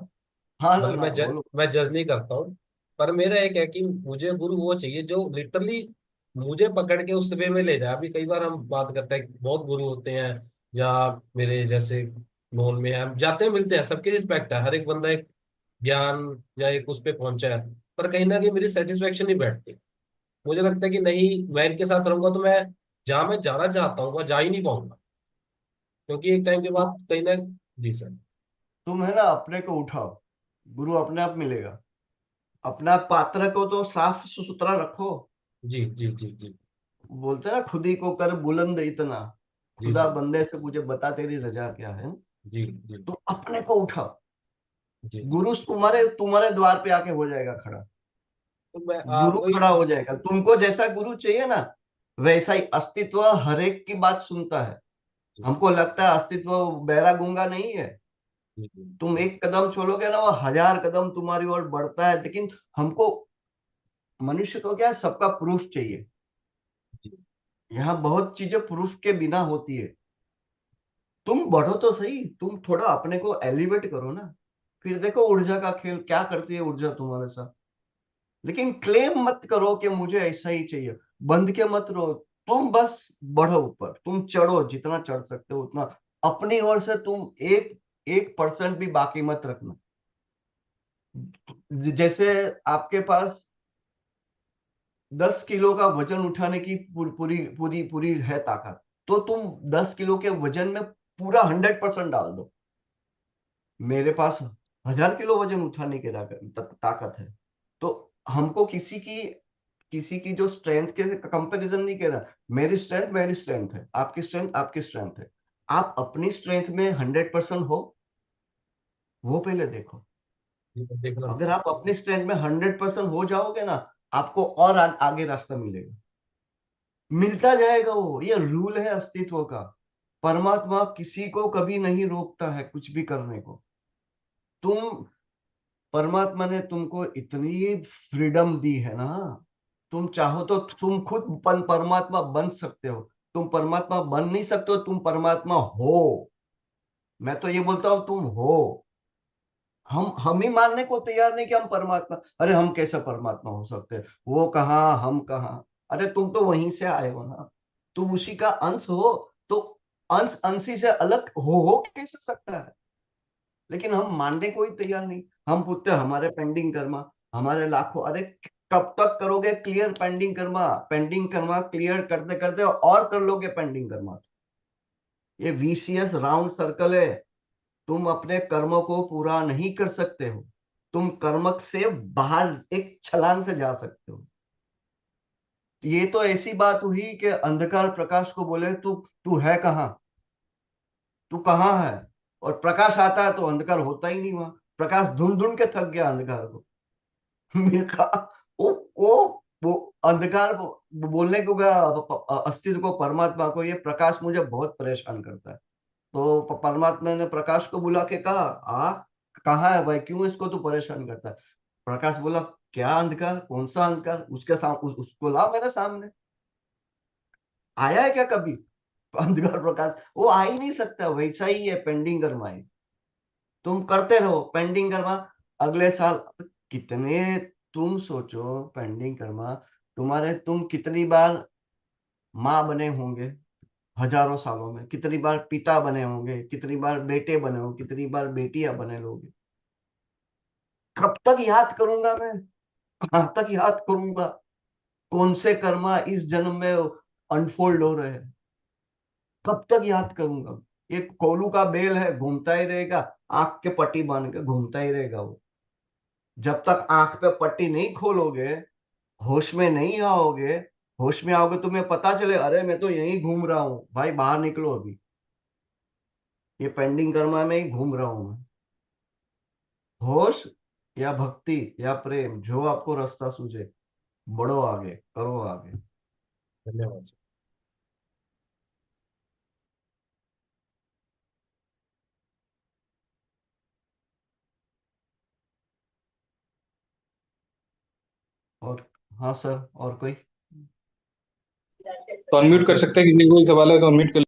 हाँ ना मतलब ना बोलो। मैं जज नहीं करता हूँ, पर मेरा एक है कि मुझे गुरु वो चाहिए जो लिटरली मुझे पकड़ के उस वे में ले जाए। अभी कई बार हम बात करते हैं कि बहुत गुरु होते हैं, या मेरे जैसे नोन में हम जाते हैं, मिलते हैं, सबकी रिस्पेक्ट है, हर एक बंदा एक ज्ञान या एक उस पे पहुंचा है, पर कहीं ना कहीं मेरी सेटिस्फेक्शन नहीं बैठती। मुझे लगता है कि नहीं, मैं इनके साथ रहूंगा तो मैं जहाँ मैं जाना चाहता हूँ वह जा ही नहीं पाऊंगा, क्योंकि एक टाइम के तो बाद कहीं ना। जी सर। तुम है ना अपने को उठाओ, गुरु अपने आप मिलेगा। अपना पात्र को तो साफ सुथरा रखो। जी जी जी जी बोलते हैं ना, खुदी को कर बुलंद इतना, जी खुदा सर। बंदे से मुझे बता तेरी रजा क्या है। जी जी तो अपने को उठाओ, जी। गुरु तुम्हारे तुम्हारे द्वार पे आके हो जाएगा खड़ा। तो मैं गुरु वही। खड़ा हो जाएगा, तुमको जैसा गुरु चाहिए ना वैसा ही अस्तित्व हर एक की बात सुनता है। जी हमको लगता है अस्तित्व बहरा गूंगा नहीं है। जी तुम एक कदम छोड़ोगे ना वो 1000 कदम तुम्हारी ओर बढ़ता है, लेकिन हमको, मनुष्य को क्या है, सबका प्रूफ चाहिए। जी यहाँ बहुत चीजें प्रूफ के बिना होती है। तुम बढ़ो तो सही, तुम थोड़ा अपने को एलिवेट करो ना, फिर देखो ऊर्जा का खेल क्या करती है ऊर्जा तुम्हारे साथ। लेकिन क्लेम मत करो कि मुझे ऐसा ही चाहिए, बंध के मत रहो। तुम बस बढ़ो ऊपर, तुम चढ़ो जितना चढ़ सकते हो उतना। अपनी ओर से तुम 1% भी बाकी मत रखना। जैसे आपके पास 10 किलो का वजन उठाने की पूरी पूरी पूरी है ताकत, तो तुम 10 किलो के वजन में पूरा 100% डाल दो। मेरे पास 1000 किलो वजन उठाने की ताकत है। तो हमको किसी की जो स्ट्रेंथ के कंपैरिजन नहीं कर रहा। मेरी स्ट्रेंथ है, आपकी स्ट्रेंथ है। आप अपनी स्ट्रेंथ में 100% हो, वो पहले देखो। जी, तो देखना। अगर आप अपनी स्ट्रेंथ में 100% हो जाओगे ना, आपको और आगे रास्ता मिलेगा, मिलता जाएगा। वो ये रूल है अस्तित्व का। परमात्मा किसी को कभी नहीं रोकता है कुछ भी करने को। तुम, परमात्मा ने तुमको इतनी फ्रीडम दी है ना, तुम चाहो तो तुम खुद परमात्मा बन सकते हो। तुम परमात्मा बन नहीं सकते हो, तुम परमात्मा हो। मैं तो ये बोलता हूँ तुम हो। हम ही मानने को तैयार नहीं कि हम परमात्मा, अरे हम कैसे परमात्मा हो सकते हैं, वो कहाँ हम कहाँ। अरे तुम तो वहीं से आए हो ना, तुम उसी का अंश हो। तो अंश अंशी से अलग हो कैसे सकता है। लेकिन हम मानने को ही तैयार नहीं। हम पूछते हैं, हमारे पेंडिंग कर्मा, हमारे लाखों, अरे कब तक करोगे clear pending Karma? Pending Karma clear करते करते और कर लोगे पेंडिंग कर्मा। ये वीसीएस राउंड सर्कल है। तुम अपने कर्मों को पूरा नहीं कर सकते हो। तुम कर्म से बाहर एक छलांग से जा सकते हो। ये तो ऐसी बात हुई कि अंधकार प्रकाश को बोले तू तू है कहाँ, तू कहाँ है। और प्रकाश आता है तो अंधकार होता ही नहीं वहां। प्रकाश ढूंढ ढूंढ के थक गया अंधकार को। मिल्खा, वो वो अंधकार बोलने को गया अस्तित्व को, परमात्मा को, ये प्रकाश मुझे बहुत परेशान करता है। तो परमात्मा ने प्रकाश को बुला के कहा, आ कहाँ है भाई, क्यों इसको तू परेशान करता है? प्रकाश बोला, क्या अंधकार, कौन सा अंधकार, उसके सामने, उसको ला मेरे सामने। आया है क्या कभी अंधकार प्रकाश? वो आ ही नहीं सकता, वैसा ही है पेंडिंग कर्मा है। तुम करते रहो पेंडिंग कर्मा। अगले साल कितने, तुम सोचो पेंडिंग कर्मा, तुम्हारे, तुम कितनी बार माँ बने होंगे, हजारों सालों में कितनी बार पिता बने होंगे, कितनी बार बेटे बने होंगे, कितनी बार बेटियां बने लोगे। कब तक याद करूंगा मैं, कहां तक याद करूंगा, कौन से कर्मा इस जन्म में अनफोल्ड हो रहे हैं, कब तक याद करूंगा। ये कोलू का बेल है, घूमता ही रहेगा, आंख के पट्टी बांध के घूमता ही रहेगा वो। जब तक आंख पे पट्टी नहीं खोलोगे, होश में नहीं आओगे, होश में आओगे तुम्हें पता चले अरे मैं तो यहीं घूम रहा हूँ, भाई बाहर निकलो अभी, ये पेंडिंग कर्मा में ही घूम रहा हूं मैं। होश या भक्ति या प्रेम, जो आपको रास्ता सूझे, बढ़ो आगे, करो आगे। धन्यवाद। और हाँ सर, और कोई? तो अनम्यूट कर सकते हैं, किसी को कोई सवाल है तो अनम्यूट कर।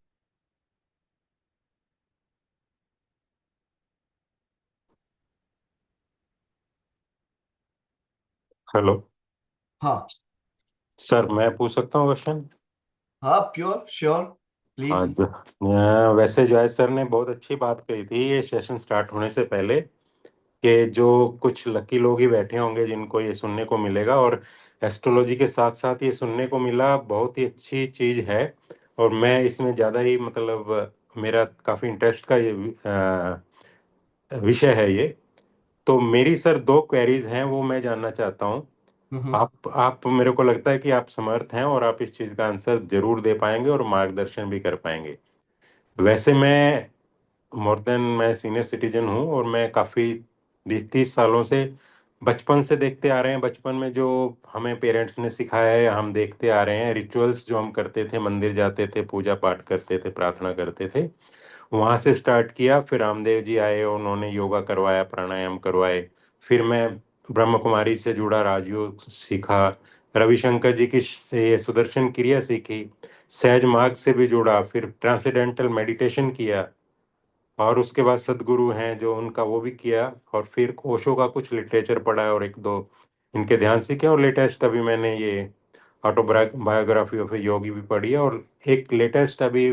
हेलो हाँ सर, मैं पूछ सकता हूँ क्वेश्चन? हाँ, प्योर श्योर, हाँ प्लीज। जो वैसे जॉय सर ने बहुत अच्छी बात कही थी ये सेशन स्टार्ट होने से पहले, कि जो कुछ लकी लोग ही बैठे होंगे जिनको ये सुनने को मिलेगा, और एस्ट्रोलॉजी के साथ साथ ये सुनने को मिला, बहुत ही अच्छी चीज़ है। और मैं इसमें ज़्यादा ही मतलब मेरा काफ़ी इंटरेस्ट का ये विषय है ये। तो मेरी सर दो क्वेरीज हैं, वो मैं जानना चाहता हूँ। हम्म आप मेरे को लगता है कि आप समर्थ हैं और आप इस चीज़ का आंसर जरूर दे पाएंगे और मार्गदर्शन भी कर पाएंगे। वैसे मैं सीनियर सिटीजन हूँ और मैं काफ़ी 20-30 सालों से, बचपन से देखते आ रहे हैं, बचपन में जो हमें पेरेंट्स ने सिखाया है हम देखते आ रहे हैं, रिचुअल्स जो हम करते थे, मंदिर जाते थे, पूजा पाठ करते थे, प्रार्थना करते थे, वहाँ से स्टार्ट किया। फिर रामदेव जी आए, उन्होंने योगा करवाया, प्राणायाम करवाए। फिर मैं ब्रह्म कुमारी से जुड़ा, राजयोग सीखा, रविशंकर जी की से सुदर्शन क्रिया सीखी, सहज मार्ग से भी जुड़ा, फिर ट्रांसेंडेंटल मेडिटेशन किया, और उसके बाद सदगुरु हैं जो उनका वो भी किया, और फिर ओशो का कुछ लिटरेचर पढ़ा है और एक दो इनके ध्यान सीखे, और लेटेस्ट अभी मैंने ये ऑटोबायोग्राफी ऑफ ए योगी भी पढ़ी है, और एक लेटेस्ट अभी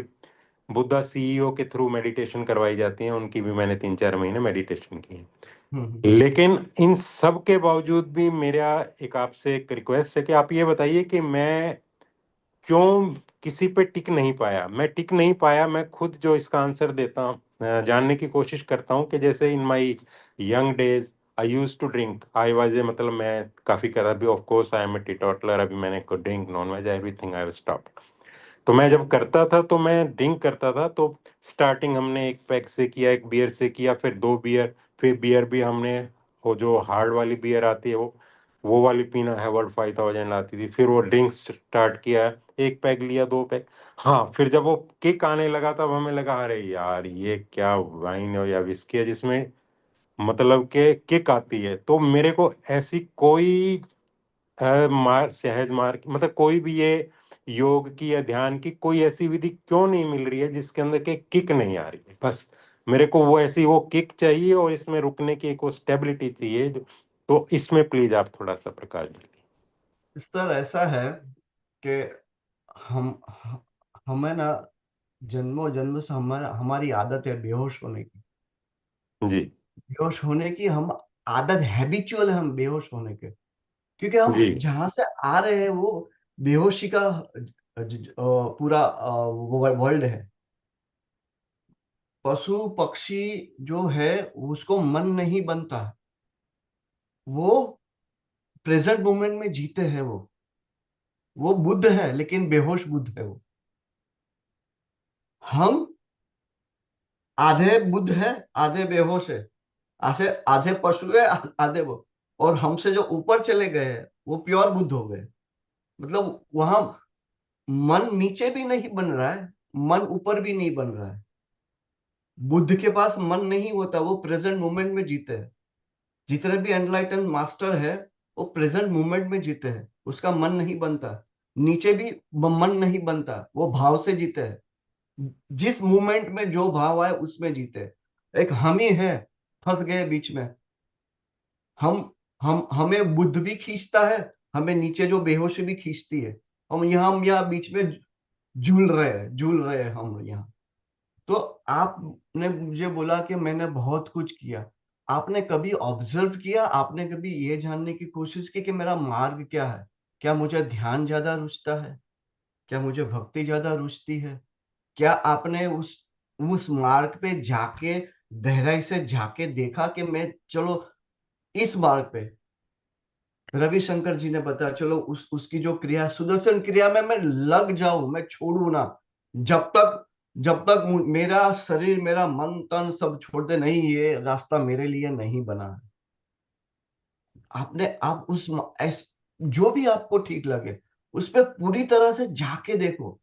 बुद्धा सीईओ के थ्रू मेडिटेशन करवाई जाती है, उनकी भी मैंने 3-4 महीने मेडिटेशन की है। हम्म। लेकिन इन सब के बावजूद भी मेरा एक आपसे एक रिक्वेस्ट है कि आप ये बताइए कि मैं क्यों किसी पे टिक नहीं पाया। मैं टिक नहीं पाया, मैं खुद जो इसका आंसर देता हूँ, जानने की कोशिश करता हूँ, कि जैसे in my young days I use to drink, I was, मतलब मैं काफ़ी कर, अभी of course I am a teetotaler, अभी मैंने drink non veg everything I have stopped. तो मैं जब करता था तो मैं ड्रिंक करता था, तो स्टार्टिंग हमने एक पैक से किया, एक बियर से किया, फिर 2 बियर, फिर बियर भी हमने, वो जो हार्ड वाली बियर आती है वो वाली पीना, हैवर्ड 5000 आती थी, फिर वो ड्रिंक स्टार्ट किया, एक पैक लिया, 2 पैक। हाँ, फिर जब वो किक आने लगा तब हमें लगा अरे यार ये क्या वाइन है या विस्की है जिसमें मतलब के किक आती है। तो मेरे को ऐसी कोई सहज मार्ग, मतलब कोई भी ये योग की या ध्यान की कोई ऐसी विधि क्यों नहीं मिल रही है जिसके अंदर के किक नहीं आ रही है। बस मेरे को वो ऐसी वो किक चाहिए और इसमें रुकने की एक वो स्टेबिलिटी चाहिए तो इसमें प्लीज आप थोड़ा सा प्रकाश डालिए। सर ऐसा है कि हम हमें ना जन्मों जन्म से हमारा हमारी आदत है बेहोश होने की। जी। बेहोश होने की हम आदत, हैबिचुअल है हम बेहोश होने के, क्योंकि हम जी। जहां से आ रहे हैं वो बेहोशी का पूरा वर्ल्ड है। पशु पक्षी जो है उसको मन नहीं बनता, वो प्रेजेंट मोमेंट में जीते हैं, वो बुद्ध है लेकिन बेहोश बुद्ध है वो। हम आधे बुद्ध है, आधे बेहोश है, आधे आधे पशु है, आधे वो। और हमसे जो ऊपर चले गए हैं वो प्योर बुद्ध हो गए। मतलब वहां मन नीचे भी नहीं बन रहा है, मन ऊपर भी नहीं बन रहा है। बुद्ध के पास मन नहीं होता, वो प्रेजेंट मोमेंट में जीते हैं। जितने भी एनलाइटन मास्टर है वो प्रेजेंट मोमेंट में जीते हैं, उसका मन नहीं बनता। नीचे भी मन नहीं बनता, वो भाव से जीते हैं। जिस मोमेंट में जो भाव आए उसमें जीते हैं। एक हम ही है फंस गए बीच में। हम हमें बुद्ध भी खींचता है, हमें नीचे जो बेहोशी भी खींचती है। हम यहाँ बीच में झूल रहे हैं हम यहाँ। तो आपने मुझे बोला कि मैंने बहुत कुछ किया। आपने कभी ऑब्जर्व किया, आपने कभी ये जानने की कोशिश की कि मेरा मार्ग क्या है? क्या मुझे ध्यान ज्यादा रुचता है? क्या मुझे भक्ति ज्यादा रुचती है? क्या आपने उस मार्ग पे जाके गहराई से जाके देखा कि मैं चलो इस मार्ग पे, रविशंकर जी ने बताया, चलो उसकी जो क्रिया सुदर्शन क्रिया में मैं लग जाऊं, मैं छोड़ू ना। जब तक मेरा शरीर, मेरा मन तन सब छोड़ दे, नहीं, ये रास्ता मेरे लिए नहीं बना है। आप जो भी आपको ठीक लगे उस पे पूरी तरह से जाके देखो।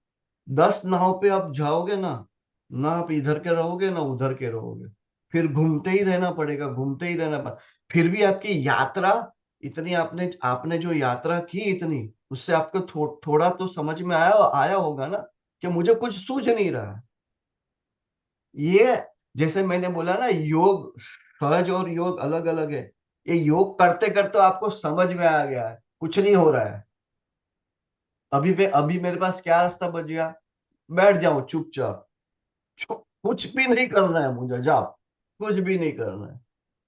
10 नाव पे आप जाओगे ना, ना आप इधर के रहोगे ना उधर के रहोगे, फिर घूमते ही रहना पड़ेगा, घूमते ही रहना पड़ेगा। फिर भी आपकी यात्रा इतनी, आपने आपने जो यात्रा की इतनी, उससे आपको थोड़ा तो समझ में आया आया होगा ना कि मुझे कुछ सूझ नहीं रहा है। ये, जैसे मैंने बोला ना, योग सहज और योग अलग अलग है। ये योग करते करते आपको समझ में आ गया है कुछ नहीं हो रहा है। अभी मेरे पास क्या रास्ता बच गया? बैठ जाओ चुपचाप, कुछ भी नहीं करना है मुझे, जाओ, कुछ भी नहीं करना है।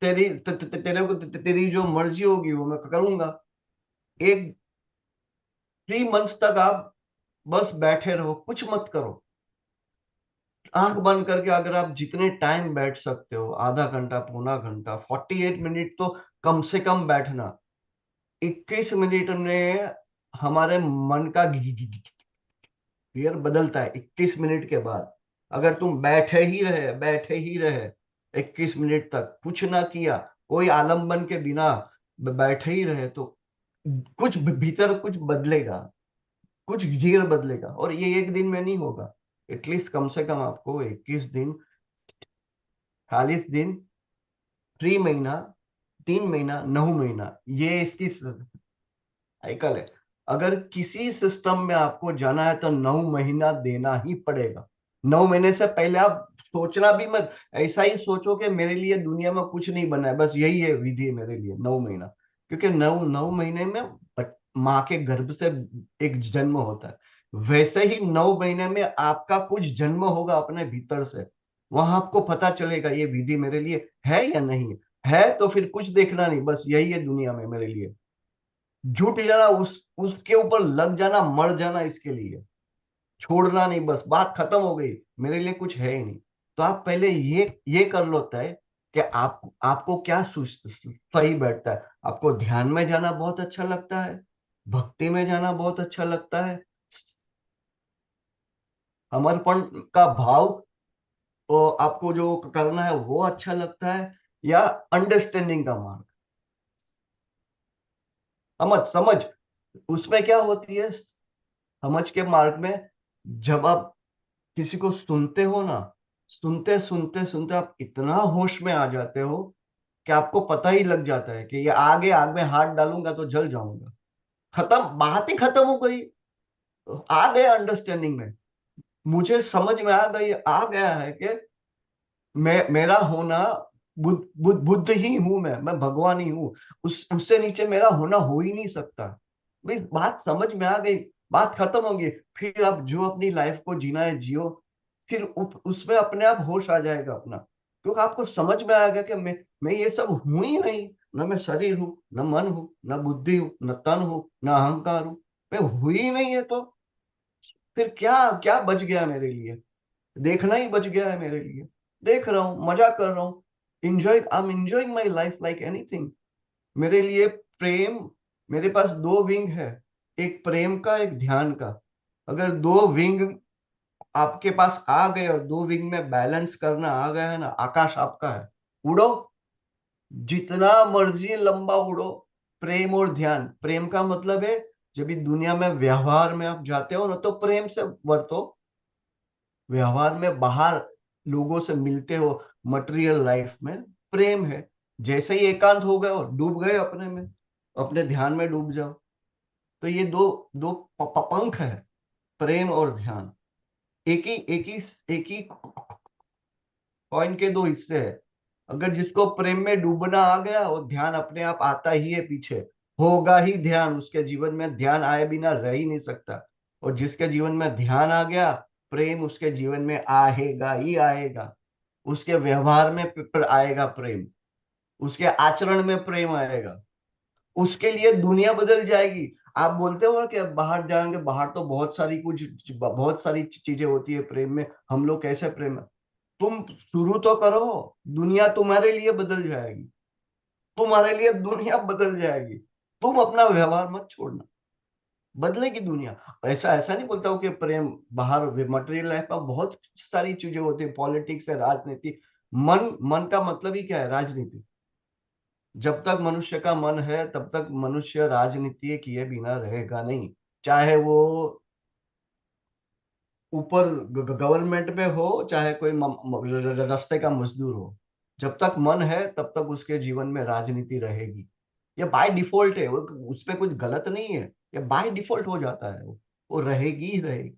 तेरे को तेरी जो मर्जी होगी वो मैं करूंगा। एक 3 मंथ्स तक आप बस बैठे रहो, कुछ मत करो। आंख बंद करके अगर आप जितने टाइम बैठ सकते हो, आधा घंटा, पौना घंटा, 48 मिनट तो कम से कम बैठना। 21 मिनट में हमारे मन का गियर बदलता है। 21 मिनट के बाद अगर तुम बैठे ही रहे 21 मिनट तक, कुछ ना किया, कोई आलम्बन के बिना बैठे ही रहे, तो कुछ भीतर कुछ बदलेगा, कुछ गियर बदलेगा। और ये एक दिन में नहीं होगा। एटलीस्ट कम से कम आपको 21 दिन, 40 दिन, 3 महीना, 3 महीना, 9 महीना, ये इसकी साइकिल है। अगर किसी सिस्टम में आपको जाना है तो 9 महीना देना ही पड़ेगा। 9 महीने से पहले आप सोचना भी मत। ऐसा ही सोचो कि मेरे लिए दुनिया में कुछ नहीं बना है, बस यही है विधि है मेरे लिए 9 महीना। क्योंकि 9 महीने में माँ के गर्भ से एक जन्म होता है, वैसे ही 9 महीने में आपका कुछ जन्म होगा अपने भीतर से। वहां आपको पता चलेगा ये विधि मेरे लिए है या नहीं है। तो फिर कुछ देखना नहीं, बस यही है दुनिया में मेरे लिए। जुट जाना, उसके ऊपर लग जाना, मर जाना इसके लिए, छोड़ना नहीं, बस बात खत्म हो गई, मेरे लिए कुछ है ही नहीं। तो आप पहले ये कर लो तय कि आपको क्या सही बैठता है। आपको ध्यान में जाना बहुत अच्छा लगता है, भक्ति में जाना बहुत अच्छा लगता है, समर्पण का भाव तो आपको जो करना है वो अच्छा लगता है, या अंडरस्टैंडिंग का मार्ग, समझ समझ उसमें क्या होती है? समझ के मार्ग में जब आप किसी को सुनते हो ना, सुनते सुनते सुनते आप इतना होश में आ जाते हो कि आपको पता ही लग जाता है कि ये आगे आग में हाथ डालूंगा तो जल जाऊंगा। खत्म, बात ही खत्म हो गई। आ गया अंडरस्टैंडिंग में, मुझे समझ में आ गया है कि मेरा होना बुद्ध ही हूं, मैं भगवान ही हूँ। उससे नीचे मेरा होना हो ही नहीं सकता। भाई बात समझ में आ गई, बात खत्म हो गई। फिर आप जो अपनी लाइफ को जीना है जियो। फिर उसमें अपने आप होश आ जाएगा अपना, क्योंकि आपको समझ में आ गया कि मैं ये सब हूं ही नहीं। न मैं शरीर हूँ, न मन हूँ, न बुद्धि हूँ, न तन हूँ, न अहंकार हूँ। मैं हुई ही नहीं है, तो फिर क्या क्या बच गया मेरे लिए? देखना ही बच गया है मेरे लिए। देख रहा हूँ, मजा कर रहा हूँ, I am enjoying my life like anything. मेरे लिए प्रेम, मेरे पास 2 विंग है, एक प्रेम का, एक ध्यान का। अगर 2 विंग आपके पास आ गए और 2 विंग में बैलेंस करना आ गया है ना, आकाश आपका है। उड़ो, जितना मर्जी लंबा उड़ो। प्रेम और ध्यान, प्रेम का मतलब है जब भी दुनिया में व्यवहार में आप जाते हो ना, तो प्रेम से बरतो। व्यवहार में बाहर लोगों से मिलते हो, मटेरियल लाइफ में प्रेम है। जैसे ही एकांत हो गए और डूब गए अपने में, अपने ध्यान में डूब जाओ। तो ये दो दो पंख है, प्रेम और ध्यान। एक ही कॉइन के 2 हिस्से है। अगर जिसको प्रेम में डूबना आ गया, वो ध्यान अपने आप आता ही है पीछे। होगा ही ध्यान, उसके जीवन में ध्यान आए बिना रह ही नहीं सकता। और जिसके जीवन में ध्यान आ गया, प्रेम उसके जीवन में आएगा ही आएगा। उसके व्यवहार में आएगा प्रेम, उसके आचरण में प्रेम आएगा, उसके लिए दुनिया बदल जाएगी। आप बोलते हो ना कि बाहर जाएंगे, बाहर तो बहुत सारी चीजें होती है प्रेम में, हम लोग कैसे प्रेम है। तुम शुरू तो करो, दुनिया तुम्हारे लिए बदल जाएगी, तुम्हारे लिए दुनिया बदल जाएगी। तुम अपना व्यवहार मत छोड़ना, बदलेगी दुनिया। ऐसा ऐसा नहीं बोलता हूँ कि प्रेम बाहर मटेरियल लाइफ में बहुत सारी चीजें होती है, पॉलिटिक्स है, राजनीति। मन मन का मतलब ही क्या है? राजनीति। जब तक मनुष्य का मन है तब तक मनुष्य राजनीति किए बिना रहेगा नहीं। चाहे वो ऊपर गवर्नमेंट में हो, चाहे कोई रास्ते का मजदूर हो, जब तक मन है तब तक उसके जीवन में राजनीति रहेगी। ये बाय डिफॉल्ट है, वो उसमें कुछ गलत नहीं है, ये बाय डिफॉल्ट हो जाता है, वो रहेगी ही रहेगी।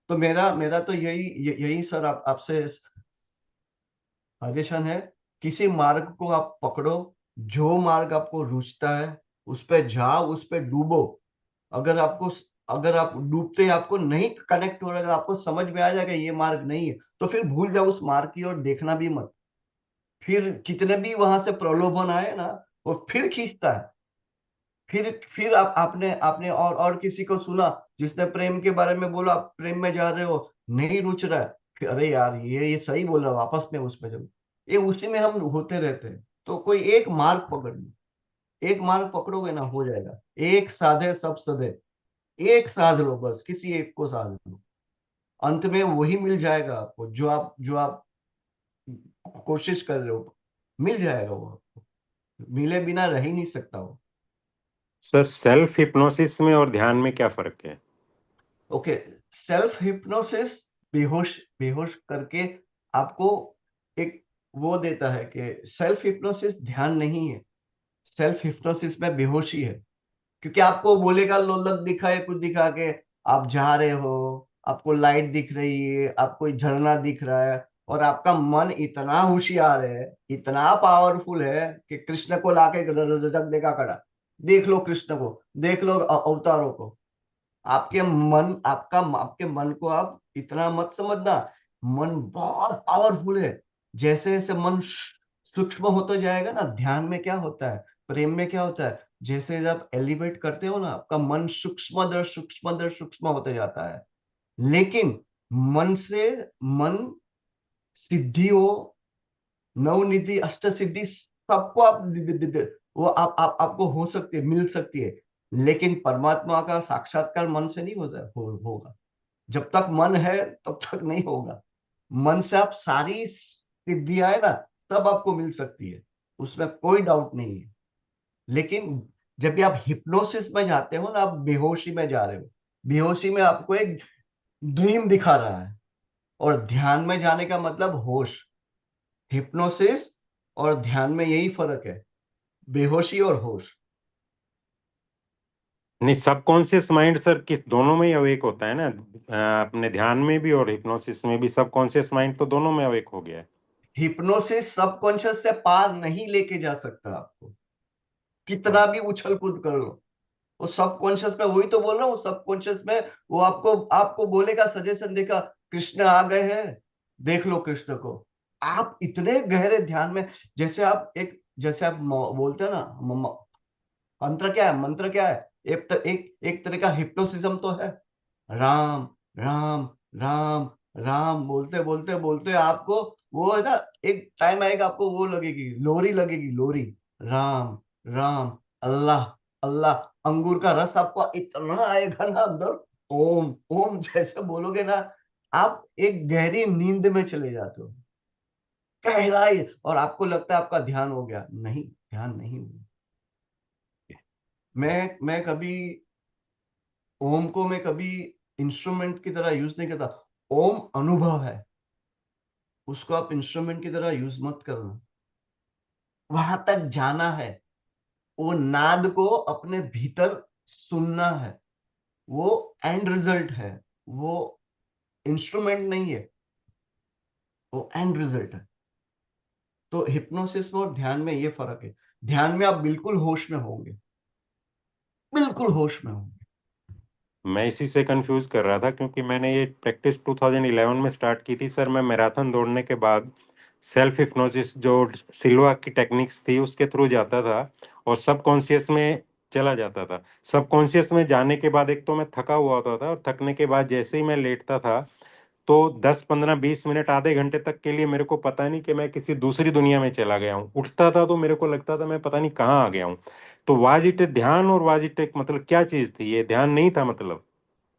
तो मेरा मेरा तो यही सर आपसे सजेशन है। किसी मार्ग को आप पकड़ो, जो मार्ग आपको रुचता है उस पे जाओ, उस पे डूबो। अगर आपको अगर आप डूबते आपको नहीं कनेक्ट हो रहा है, आपको समझ में आ जाएगा ये मार्ग नहीं है, तो फिर भूल जाओ उस मार्ग की और देखना भी मत। फिर कितने भी वहां से प्रलोभन आए ना, वो फिर खींचता है। फिर आपने आपने और किसी को सुना जिसने प्रेम के बारे में बोला, आप प्रेम में जा रहे हो, नहीं रुच रहा है, फिर अरे यार ये सही बोल रहा है, वापस में उसमें जब ये उसी में हम होते रहते हैं। तो कोई एक मार्ग पकड़ लो, एक मार्ग पकड़ोगे ना, हो जाएगा। एक साधे सब सधे, एक साध लो, बस किसी एक को साध लो, अंत में वही मिल जाएगा आपको जो आप कोशिश कर रहे हो, मिल जाएगा वो आपको। मिले बिना रह ही नहीं सकता वो। सर, सेल्फ हिप्नोसिस में और ध्यान में क्या फर्क है? ओके, सेल्फ हिप्नोसिस बेहोश बेहोश करके आपको एक वो देता है कि सेल्फ हिप्नोसिस ध्यान नहीं है, सेल्फ हिप्नोसिस में बेहोशी है। क्योंकि आपको बोलेगा लोलक दिखाए कुछ दिखा के, आप जा रहे हो, आपको लाइट दिख रही है, आपको झरना दिख रहा है, और आपका मन इतना होशियार है, इतना पावरफुल है कि कृष्ण को लाके रख देगा खड़ा। देख लो कृष्ण को, देख लो अवतारों को। आपके मन को आप इतना मत समझना। मन बहुत पावरफुल है। जैसे जैसे मन सूक्ष्म होता जाएगा ना, ध्यान में क्या होता है, प्रेम में क्या होता है, जैसे जब एलिवेट करते हो ना, आपका मन सूक्ष्म सूक्ष्म होता जाता है। लेकिन मन से मन सिद्धि हो, नवनिधि अष्ट सिद्धि सबको आप वो आपको हो सकती है, मिल सकती है। लेकिन परमात्मा का साक्षात्कार मन से नहीं होगा। जब तक मन है तब तक नहीं होगा। मन से आप सारी सिद्धियां है ना, सब आपको मिल सकती है, उसमें कोई डाउट नहीं है। लेकिन जब भी आप हिप्नोसिस में जाते हो ना, आप बेहोशी में जा रहे हो। बेहोशी में आपको एक ड्रीम दिखा रहा है, और ध्यान में जाने का मतलब होश। हिप्नोसिस और ध्यान में यही फर्क है, बेहोशी और होश। नहीं, सबकॉन्शियस माइंड सर किस दोनों में ही अवेक होता है ना? अपने ध्यान में भी और हिप्नोसिस में भी सबकॉन्शियस माइंड तो दोनों में अवेक हो गया है। हिप्नोसिस सबकॉन्शियस से पार नहीं लेके जा सकता आपको, कितना भी उछल कूद कर लो। वो सबकॉन्शियस में, वही तो बोल रहा हूँ, सबकॉन्शियस में वो आपको आपको बोलेगा, सजेशन देगा, कृष्ण आ गए हैं, देख लो कृष्ण को। आप इतने गहरे ध्यान में, जैसे आप बोलते हैं ना, मंत्र क्या है, मंत्र क्या है, एक तरह का हिप्नोसिज्म तो है। राम राम राम राम बोलते बोलते बोलते आपको वो है ना, एक टाइम आएगा आपको वो लगेगी, लोरी लगेगी, लोरी। राम राम, अल्लाह अल्लाह, अंगूर का रस आपको इतना आएगा ना अंदर, ओम ओम जैसे बोलोगे ना, आप एक गहरी नींद में चले जाते हो, गहराई। और आपको लगता है आपका ध्यान हो गया, नहीं, ध्यान नहीं हुआ। मैं कभी ओम को मैं कभी इंस्ट्रूमेंट की तरह यूज नहीं करता। ओम अनुभव है, उसको आप इंस्ट्रूमेंट की तरह यूज मत करना। वहां तक जाना है, वो नाद को अपने भीतर सुनना है, वो एंड रिजल्ट है, वो इंस्ट्रूमेंट नहीं है, वो एंड रिजल्ट है। तो हिप्नोसिस में और ध्यान में ये फर्क है। ध्यान में आप बिल्कुल होश में होंगे, बिल्कुल होश में होंगे। मैं इसी से कंफ्यूज कर रहा था, क्योंकि मैंने ये प्रैक्टिस 2011 में स्टार्ट की थी सर। मैं मैराथन दौड़ने के बाद सेल्फ हिप्नोसिस जो सिल्वा की टेक्निक्स थी उसके थ्रू जाता था और सबकॉन्शियस में चला जाता था। सबकॉन्शियस में जाने के बाद एक तो मैं थका हुआ होता था, और थकने के बाद जैसे ही मैं लेटता था तो 10 15 20 मिनट आधे घंटे तक के लिए मेरे को पता नहीं कि मैं किसी दूसरी दुनिया में चला गया हूँ। उठता था तो मेरे को लगता था मैं पता नहीं कहाँ आ गया हूँ। तो वाज इट ध्यान, और वाज इट मतलब क्या चीज थी? ये ध्यान नहीं था मतलब?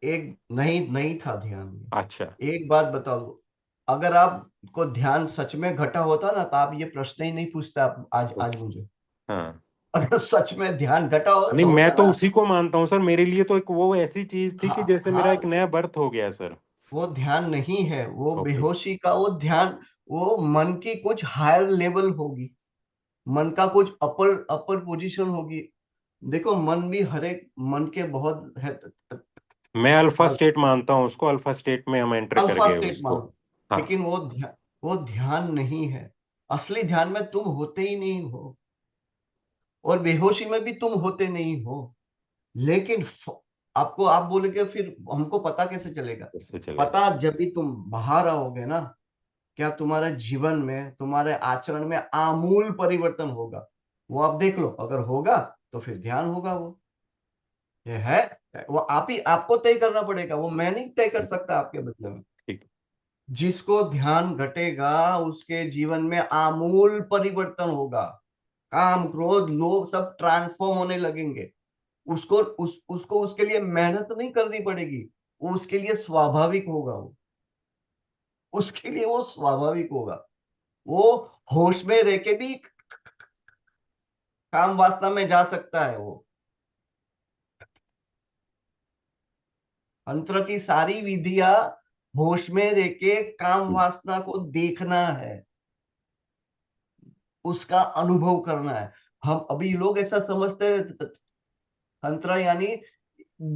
एक नहीं नहीं था ध्यान में। अच्छा। एक बात बता दो, अगर आपको ध्यान सच में घटा होता ना तो आप ये प्रश्न ही नहीं पूछते आप आज आज ओके। मुझे। हाँ। अगर सच में ध्यान घटा नहीं, मैं होता तो ना, उसी को मानता हूँ सर। मेरे लिए तो एक वो ऐसी चीज थी कि हाँ जैसे मेरा एक हाँ, नया बर्थ हो गया सर। वो ध्यान नहीं है, वो ओके। बेहोशी का वो ध्यान, वो मन की कुछ हायर लेवल होगी, मन का कुछ अपर अपर पोजीशन होगी। देखो मन भी हर एक मन के बहुत है, मैं अल्फा स्टेट मानता हूँ उसको। अल्फा स्टेट में हम एंटर कर अल्फा गए स्टेट उसको। मानो, हाँ। लेकिन वो ध्यान नहीं है। असली ध्यान में तुम होते ही नहीं हो, और बेहोशी में भी तुम होते नहीं हो। लेकिन आपको, आप बोलोगे फिर हमको पता कैसे चलेगा? इससे चलेगा। पता जब भी तुम बाहर आओगे ना, क्या तुम्हारे जीवन में, तुम्हारे आचरण में आमूल परिवर्तन होगा। वो आप देख लो, अगर होगा तो फिर ध्यान होगा। वो ये है, वो आप ही आपको तय करना पड़ेगा, वो मैं नहीं तय कर सकता आपके बदले में। ठीक। जिसको ध्यान घटेगा उसके जीवन में आमूल परिवर्तन होगा। काम क्रोध लोभ सब ट्रांसफॉर्म होने लगेंगे। उसको उसके लिए मेहनत नहीं करनी पड़ेगी, वो उसके लिए स्वाभाविक होगा। वो उसके लिए वो स्वाभाविक होगा। वो होश में रह के भी काम वासना में जा सकता है। वो तंत्र की सारी विधियां होश में रह के काम वासना को देखना है, उसका अनुभव करना है। हम अभी लोग ऐसा समझते हैं तंत्र यानी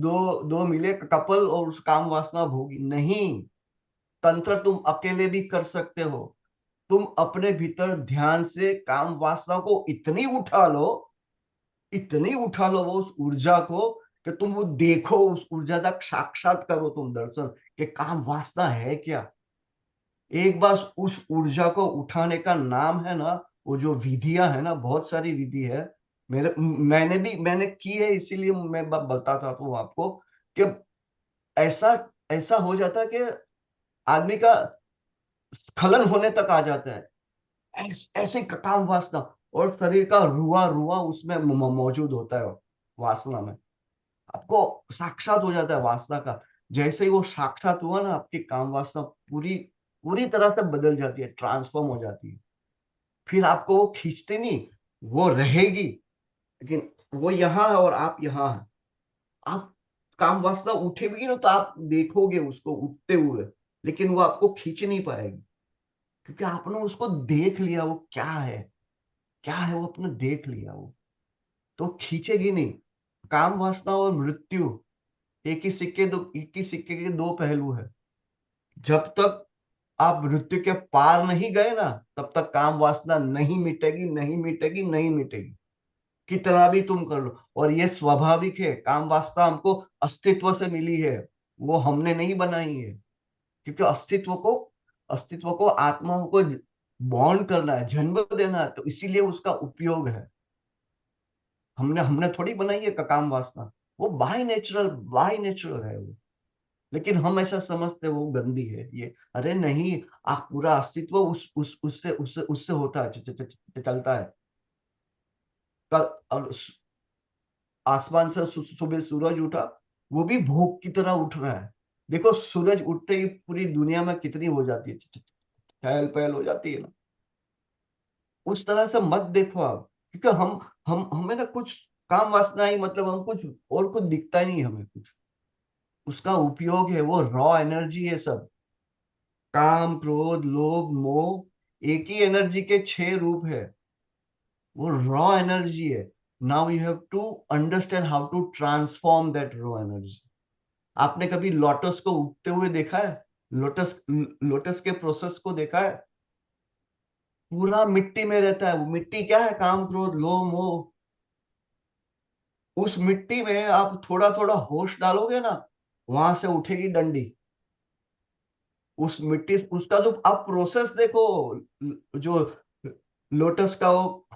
दो दो मिले कपल और उस काम वासना भोगी नहीं। तंत्र तुम अकेले भी कर सकते हो। तुम अपने भीतर ध्यान से काम वासना को इतनी उठा लो वो उस ऊर्जा को, कि तुम वो देखो, उस ऊर्जा तक साक्षात करो तुम दर्शन, कि काम वासना है क्या। एक बार उस ऊर्जा को उठाने का नाम है ना, वो जो विधियां है ना, बहुत सारी विधि है। मैंने की है, इसीलिए मैं बताता हूँ आपको कि ऐसा ऐसा हो जाता है कि आदमी का स्खलन होने तक आ जाता है। ऐसे काम वासना, और शरीर का रुआ रुआ उसमें मौजूद होता है वासना में। आपको साक्षात हो जाता है वासना का। जैसे ही वो साक्षात हुआ ना, आपकी काम वासना पूरी पूरी तरह से बदल जाती है, ट्रांसफॉर्म हो जाती है। फिर आपको वो खींचती नहीं, वो रहेगी, लेकिन वो यहाँ है और आप यहाँ हैं। आप काम वासना उठेगी ना तो आप देखोगे उसको उठते हुए, लेकिन वो आपको खींच नहीं पाएगी, क्योंकि आपने उसको देख लिया। वो क्या है वो आपने देख लिया। वो तो खींचेगी नहीं। काम वासना और मृत्यु एक ही सिक्के के दो पहलू है। जब तक आप मृत्यु के पार नहीं गए ना, तब तक काम वासना नहीं मिटेगी, नहीं मिटेगी, नहीं मिटेगी, कितना भी तुम कर लो। और ये स्वाभाविक है, काम वासना हमको अस्तित्व से मिली है, वो हमने नहीं बनाई है। क्योंकि अस्तित्व को आत्मा को बॉन्ड करना है, जन्म देना है, तो इसीलिए उसका उपयोग है। हमने हमने थोड़ी बनाई है काम वासना। वो बाय नेचुरल है वो। लेकिन हम ऐसा समझते हैं वो गंदी है ये। अरे नहीं, आप पूरा अस्तित्व उस उससे होता है, चलता है। कल और आसमान से सुबह सूरज उठा, वो भी भोग की तरह उठ रहा है। देखो सूरज उठते ही पूरी दुनिया में कितनी हो जाती है, चहल पहल हो जाती है ना। उस तरह से मत देखो आप, क्योंकि हम हमें ना कुछ काम वासना ही, मतलब हम कुछ और कुछ दिखता ही नहीं हमें कुछ। उसका उपयोग है, वो रॉ एनर्जी है सब। काम क्रोध लोभ मोह एक ही एनर्जी के 6 रूप है। वो रॉ एनर्जी है। Now you have to understand how to transform that raw energy. आपने कभी लोटस को उगते हुए देखा है? लोटस लोटस के प्रोसेस को देखा है? पूरा मिट्टी में रहता है। वो मिट्टी क्या है? काम क्रोध लोभ मोह। उस मिट्टी में आप थोड़ा थोड़ा होश डालोगे ना, वहां से उठेगी डंडी। उस मिट्टी, उसका जो आप प्रोसेस देखो, जो लोटस का वो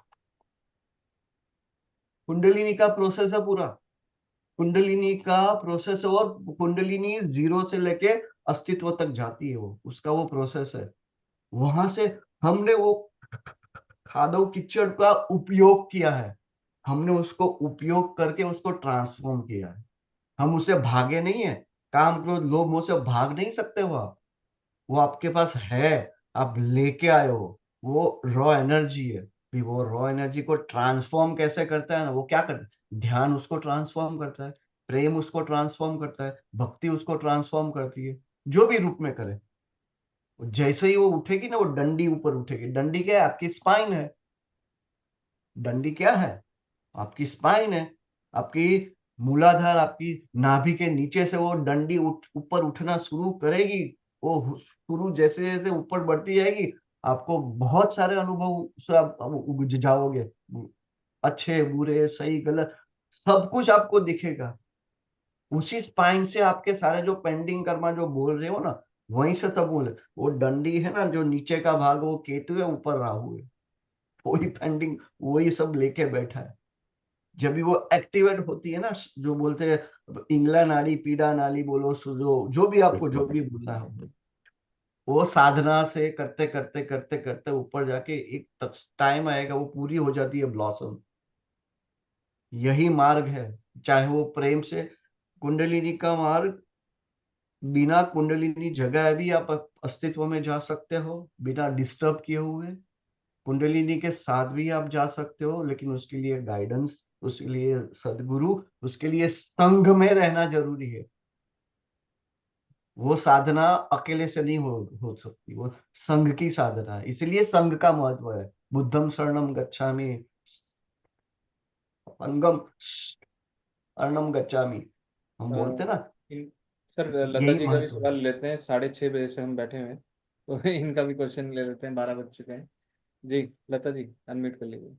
कुंडलिनी का प्रोसेस है पूरा, कुंडलिनी का प्रोसेस है, और कुंडलिनी जीरो से लेके अस्तित्व तक जाती है, वो उसका वो प्रोसेस है। वहां से हमने वो खादों कीचड़ का उपयोग किया है, हमने उसको उपयोग करके उसको ट्रांसफॉर्म किया है। हम उसे भागे नहीं है। काम क्रोध लोभ मोह से भाग नहीं सकते हो आप। वो आपके पास है, आप लेके आए हो। वो रॉ एनर्जी है। भी वो रॉ एनर्जी को ट्रांसफॉर्म कैसे करता है ना, वो क्या करता है, ध्यान उसको ट्रांसफॉर्म करता है, प्रेम उसको ट्रांसफॉर्म करता है, भक्ति उसको ट्रांसफॉर्म करती है, जो भी रूप में करे। जैसे ही वो उठेगी ना, वो डंडी ऊपर उठेगी। डंडी क्या है, आपकी स्पाइन है। डंडी क्या है, आपकी स्पाइन है, आपकी मूलाधार, आपकी नाभि के नीचे से वो डंडी ऊपर उठना शुरू करेगी। वो शुरू जैसे जैसे ऊपर बढ़ती जाएगी, आपको बहुत सारे अनुभव से आप उग जाओगे। अच्छे बुरे सही गलत सब कुछ आपको दिखेगा। उसी स्पाइन से आपके सारे जो पेंडिंग कर्मा जो बोल रहे हो ना, वहीं से तब बोले। वो डंडी है ना, जो नीचे का भाग वो केतु है, ऊपर राहु है। वही पेंडिंग, वही सब लेके बैठा है। जब भी वो एक्टिवेट होती है ना, जो बोलते हैं इंगला नाड़ी पीड़ा नाड़ी बोलो, जो जो भी आपको जो भी बोलना है, वो साधना से करते करते करते करते ऊपर जाके एक टाइम आएगा, वो पूरी हो जाती है ब्लॉसम। यही मार्ग है। चाहे वो प्रेम से, कुंडलिनी का मार्ग, बिना कुंडलिनी जगह भी आप अस्तित्व में जा सकते हो, बिना डिस्टर्ब किए हुए। कुंडलिनी के साथ भी आप जा सकते हो, लेकिन उसके लिए गाइडेंस, उसके लिए सदगुरु, उसके लिए संघ में रहना जरूरी है। वो साधना अकेले से नहीं हो सकती, वो संघ की साधना है। इसलिए संघ का महत्व है। बुद्धम शरणम गच्छामि, संगम शरणम गच्छामि, हम अ, बोलते ना, इन सर लता यही जी का भी महत्व है। सवाल लेते हैं, 6:30 बजे से हम बैठे हुए हैं, तो इनका भी क्वेश्चन ले लेते हैं, 12 बज चुके हैं। जी लता जी, अनम्यूट कर लीजिए।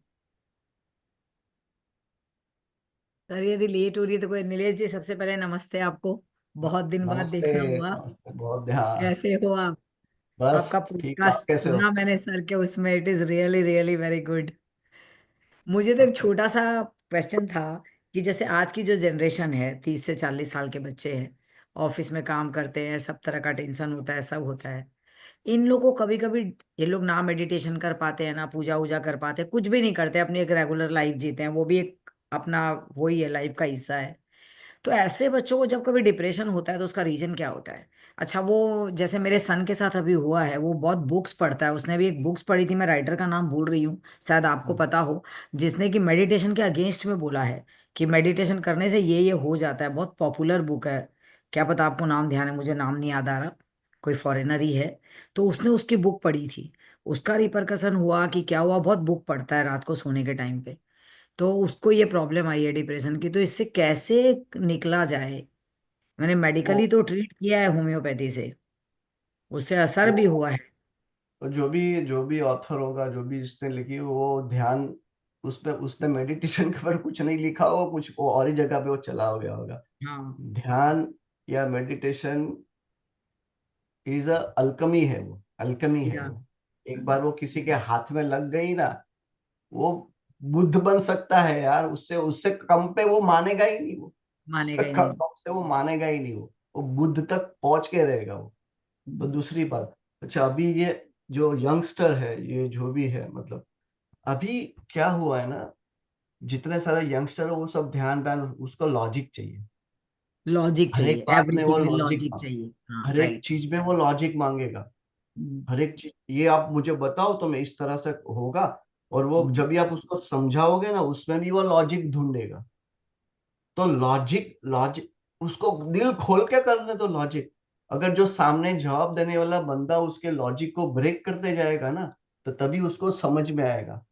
सर यदि लेट हो रही है तो कोई, नीलेश जी सबसे पहले नमस्ते आपको, बहुत दिन बाद नमस्ते। देखना हुआ। नमस्ते, बहुत ध्यान। कैसे हो आप? बस आपका ठीक हूँ, आप पॉडकास्ट कैसे हो? सुना मैंने सर के, उसमें it is really really very good. मुझे तो एक छोटा सा क्वेश्चन था कि जैसे आज की जो जनरेशन है, 30 से 40 साल के बच्चे हैं, ऑफिस में काम करते हैं, सब तरह का टेंशन होता है, सब होता है। इन लोगों को कभी कभी, ये लोग ना मेडिटेशन कर पाते हैं, ना पूजा वूजा कर पाते, कुछ भी नहीं करते, अपनी एक रेगुलर लाइफ जीते हैं, वो भी एक अपना वही है, लाइफ का हिस्सा है। तो ऐसे बच्चों को जब कभी डिप्रेशन होता है तो उसका रीजन क्या होता है? अच्छा, वो जैसे मेरे सन के साथ अभी हुआ है, वो बहुत बुक्स पढ़ता है, उसने भी एक बुक्स पढ़ी थी, मैं राइटर का नाम भूल रही हूँ, शायद आपको पता हो, जिसने कि मेडिटेशन के अगेंस्ट में बोला है कि मेडिटेशन करने से ये हो जाता है। बहुत पॉपुलर बुक है, क्या पता आपको नाम ध्यान है, मुझे नाम नहीं याद आ रहा, कोई फॉरेनर ही है। तो उसने उसकी बुक पढ़ी थी, उसका रिपरकसन हुआ कि क्या हुआ, बहुत बुक पढ़ता है रात को सोने के टाइम पे, तो उसको ये प्रॉब्लम आई है डिप्रेशन की। तो इससे कैसे निकला जाए? मैंने वो मेडिकली तो ट्रीट किया है होम्योपैथी से, उससे असर भी वो हुआ है। तो जो भी ऑथर होगा, जो भी जिसने लिखी, वो ध्यान, उसमें उसने मेडिटेशन के ऊपर कुछ नहीं लिखा हो, कुछ वो और ही जगह पे वो चला हो गया होगा। हाँ। ध्यान या मेडिटेशन इज अ अल्कमी है, वो अल्कमी है या वो। एक बार वो किसी के हाथ में लग गई ना, वो बुद्ध बन सकता है यार, उससे उससे कम पे वो मानेगा ही नहीं वो। मानेगा उससे ही नहीं। कम से वो मानेगा ही नहीं, वो बुद्ध तक पहुंच के रहेगा वो। तो दूसरी बात, अच्छा अभी ये जो यंगस्टर है, ये जो भी है, मतलब अभी क्या हुआ है ना, जितने सारे यंगस्टर है वो सब ध्यान ध्यान, उसको लॉजिक चाहिए। लॉजिक हर एक चाहिए, बात में वो एवरीथिंग में लॉजिक, लॉजिक चाहिए, हाँ हर एक राइट। चीज में वो लॉजिक मांगेगा। हर एक चीज, ये आप मुझे बताओ तो मैं इस तरह से होगा। और वो जब भी आप उसको समझाओगे ना, उसमें भी वो लॉजिक ढूंढेगा। तो लॉजिक लॉजिक उसको दिल खोल के करने दो लॉजिक। अगर जो सामने जवाब देने वाला बंदा उसके लॉजिक को ब्रेक करते जाएगा ना, तो तभी उसको समझ में आएगा।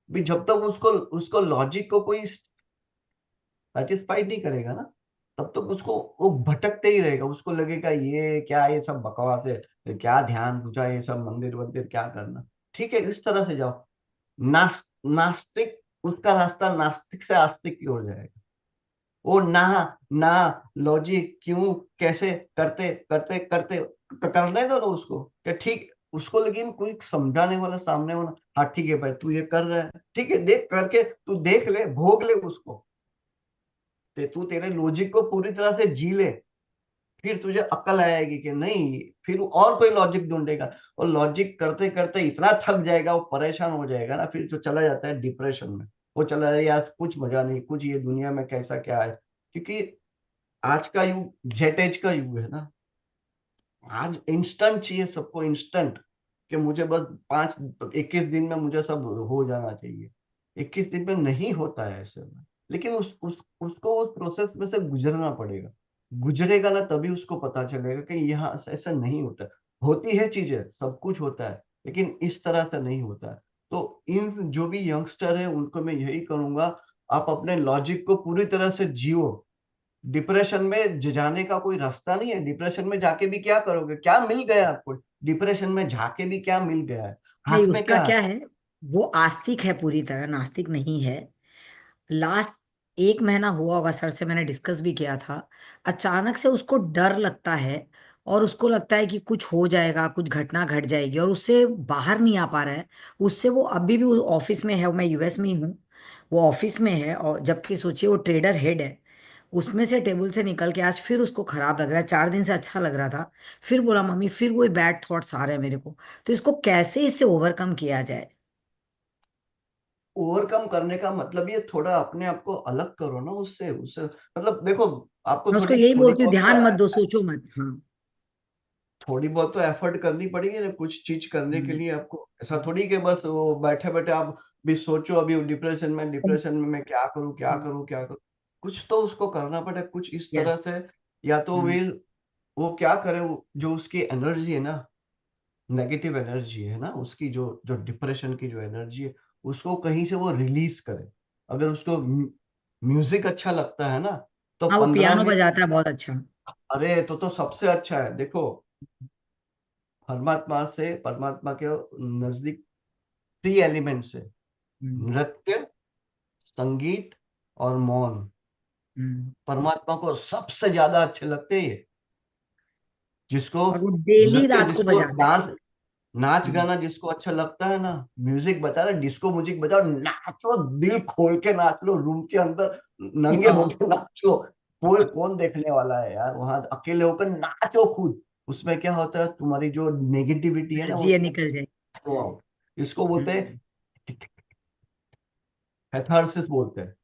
भी जब तक उसको उसको लॉजिक को कोई सेटिस्फाइड नहीं करेगा ना, तब तक उसको वो भटकते ही रहेगा। उसको लगेगा ये क्या, ये सब बकवास है, क्या ध्यान पूजा, ये सब मंदिर वंदिर क्या करना। ठीक है, इस तरह से जाओ। नास्तिक, उसका रास्ता नास्तिक से आस्तिक की ओर जाएगा। वो ना ना लॉजिक क्यों कैसे करते करते करते करने दो ना उसको, क्या ठीक उसको, लेकिन कोई समझाने वाला सामने होना, हाँ ठीक है भाई तू ये कर रहा है, ठीक है देख करके तू देख ले, भोग ले उसको, तू तेरे लॉजिक को पूरी तरह से जी ले, फिर तुझे अक्ल आएगी कि नहीं, फिर और कोई लॉजिक ढूंढेगा। और लॉजिक करते करते इतना थक जाएगा, वो परेशान हो जाएगा ना, फिर तो चला जाता है डिप्रेशन में। वो चला जाए यार कुछ मजा नहीं, कुछ ये दुनिया में कैसा क्या है, क्योंकि आज का युग जेट एज का युग है ना। आज इंस्टेंट चाहिए सबको, इंस्टेंट, कि मुझे बस 21 दिन में मुझे सब हो जाना चाहिए। 21 दिन में नहीं होता है ऐसे में, लेकिन उसको उस प्रोसेस में से गुजरना पड़ेगा। गुजरेगा ना तभी उसको पता चलेगा कि यहाँ ऐसा नहीं होता। होती है चीजें, सब कुछ होता है, लेकिन इस तरह से नहीं होता है। तो इन जो भी यंगस्टर है उनको मैं यही करूंगा, आप अपने लॉजिक को पूरी तरह से जियो। डिप्रेशन में जाने का कोई रास्ता नहीं है। डिप्रेशन में जाके भी क्या करोगे, क्या मिल गया आपको? डिप्रेशन में जाके भी क्या मिल गया है? नहीं, हाथ में उसका क्या है? क्या है, वो आस्तिक है, पूरी तरह नास्तिक नहीं है। लास्ट 1 महीना हुआ होगा सर से मैंने डिस्कस भी किया था। अचानक से उसको डर लगता है और उसको लगता है कि कुछ हो जाएगा, कुछ घटना घट जाएगी, और उससे बाहर नहीं आ पा रहा है। उससे वो अभी भी वो ऑफिस में है, मैं यूएस में ही हूँ, वो ऑफिस में है, और जबकि सोचिए वो ट्रेडर हेड है। उसमें से टेबल से निकल के आज फिर उसको खराब लग रहा है। 4 दिन से अच्छा लग रहा था, फिर बोला मम्मी फिर वही बैड थॉट्स आ रहे हैं मेरे को। तो इसको कैसे इससे ओवरकम किया जाए? ओवरकम करने का मतलब ये थोड़ा अपने आप को अलग करो ना उससे उससे मतलब देखो, आपको मैं उसको थोड़ी यही थोड़ी बोलती हूँ, बहुत ध्यान मत दो, सोचो मत। हाँ। थोड़ी बहुत तो एफर्ट करनी पड़ेगी ना कुछ चीज करने के हम्म। लिए आपको। ऐसा थोड़ी कि बस वो बैठे बैठे आप भी सोचो अभी डिप्रेशन में मैं क्या करूं क्या करूं क्या करूं। कुछ तो उसको करना पड़े, कुछ इस तरह यस। से। या तो वो क्या करे, जो उसकी एनर्जी है ना, नेगेटिव एनर्जी है ना उसकी, जो जो डिप्रेशन की जो एनर्जी है, उसको कहीं से वो रिलीज करे। अगर उसको म्यूजिक अच्छा लगता है ना, तो हाँ, वो 15 पियानो मिनट बजाता है बहुत अच्छा। अरे तो सबसे अच्छा है। देखो, परमात्मा के नजदीक 3 एलिमेंट्स है, हम्म। नृत्य, संगीत और मौन। हम्म। परमात्मा को सबसे ज्यादा अच्छे लगते हैं ये। जिसको और वो डेली नृत्य, रात को जिसको बजाता है। डांस, नाच हम्म। गाना जिसको अच्छा लगता है ना, म्यूजिक बजा रहे, डिस्को म्यूजिक बजाओ, नाचो, दिल खोल के नाच लो, रूम के अंदर नंगे हाँ, होके नाचो। कोई कौन देखने वाला है यार, वहां अकेले होकर नाचो खुद। उसमें क्या होता है, तुम्हारी जो नेगेटिविटी है ना एनर्जी वो निकल जाए। Throw out. इसको बोलते हम्म। हैं कैथारसिस बोलते हैं।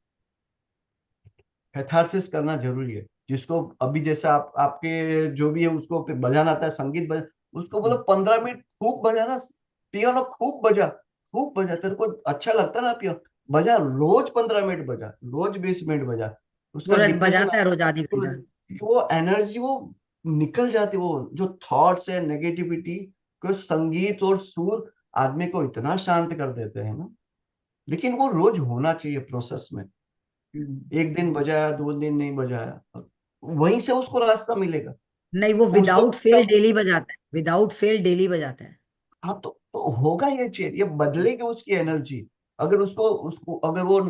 कैथारसिस करना जरूरी है। जिसको अभी जैसे आपके जो भी है उसको बजाना आता है, संगीत बजा, उसको बोलो 15 मिनट खूब बजाना, पियानो खूब बजा, खूब बजा। तेरे को अच्छा लगता है ना पियानो, बजा रोज 15 मिनट बजा, रोज 20 मिनट बजा। वो उसका डिप्रेशन, बजाता है रोज आधी घंटा। वो एनर्जी वो निकल जाती, वो जो थॉट्स है नेगेटिविटी को, संगीत और सुर आदमी को इतना शांत कर देते हैं ना। लेकिन वो रोज होना चाहिए प्रोसेस में। हम्म। 1 दिन बजाया, 2 दिन नहीं बजाया, वहीं से उसको रास्ता मिलेगा। नहीं, वो उसको विदाउट फेल डेली बजाता है, विदाउट फेल डेली बजाता है। हाँ तो होगा ये चेंज, ये बदलेगी उसकी एनर्जी। अगर उसको उसको अगर वो